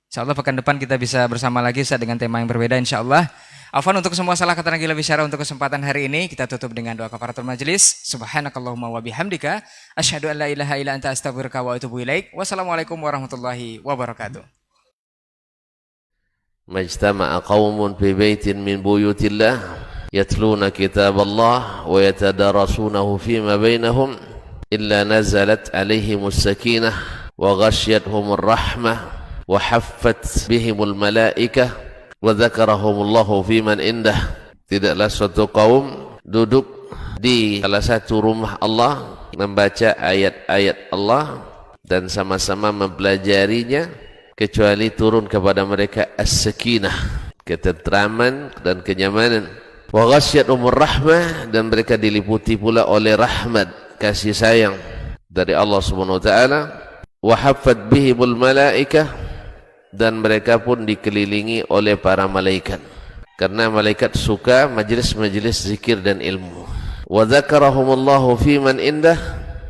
Insya Allah pekan depan kita bisa bersama lagi Ustaz dengan tema yang berbeda insya Allah. Afwan untuk semua salah kata dan gila bicara untuk kesempatan hari ini. Kita tutup dengan doa kafaratul majelis. Subhanakallahumma wa bihamdika asyhadu an la ilaha illa anta astaghfiruka wa atubu ilaik. Wassalamualaikum warahmatullahi wabarakatuh. Majtama'a qaumun fi baitin min buyutillah yatluna kitaballah wa yatadarasunahu fima bainahum illa nazalat alaihimus sakinah wa ghasyiyatuhumur rahmah wa haffat bihimul malaikah wa dzakarahumullahu fiman indah. Tidaklah suatu kaum duduk di salah satu rumah Allah membaca ayat-ayat Allah dan sama-sama mempelajarinya kecuali turun kepada mereka as-sakinah, ketentraman dan kenyamanan. Wa ghasyiyatuhumur rahmah, dan mereka diliputi pula oleh rahmat, kasih sayang dari Allah Subhanahu wa taala. Wa haffat bihimul malaikah, dan mereka pun dikelilingi oleh para malaikat, karena malaikat suka majelis-majelis zikir dan ilmu. Wa dzakarahumullahu fiman indah,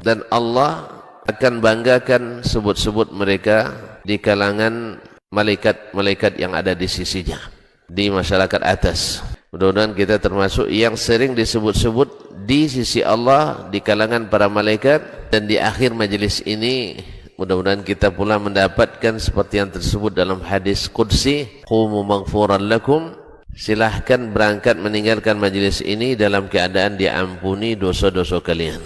dan Allah akan banggakan sebut-sebut mereka di kalangan malaikat-malaikat yang ada di sisinya, di masyarakat atas. Mudah-mudahan kita termasuk yang sering disebut-sebut di sisi Allah di kalangan para malaikat. Dan di akhir majelis ini mudah-mudahan kita pula mendapatkan seperti yang tersebut dalam hadis qudsi, qumu maghfuran lakum, silahkan berangkat meninggalkan majelis ini dalam keadaan diampuni dosa-dosa kalian.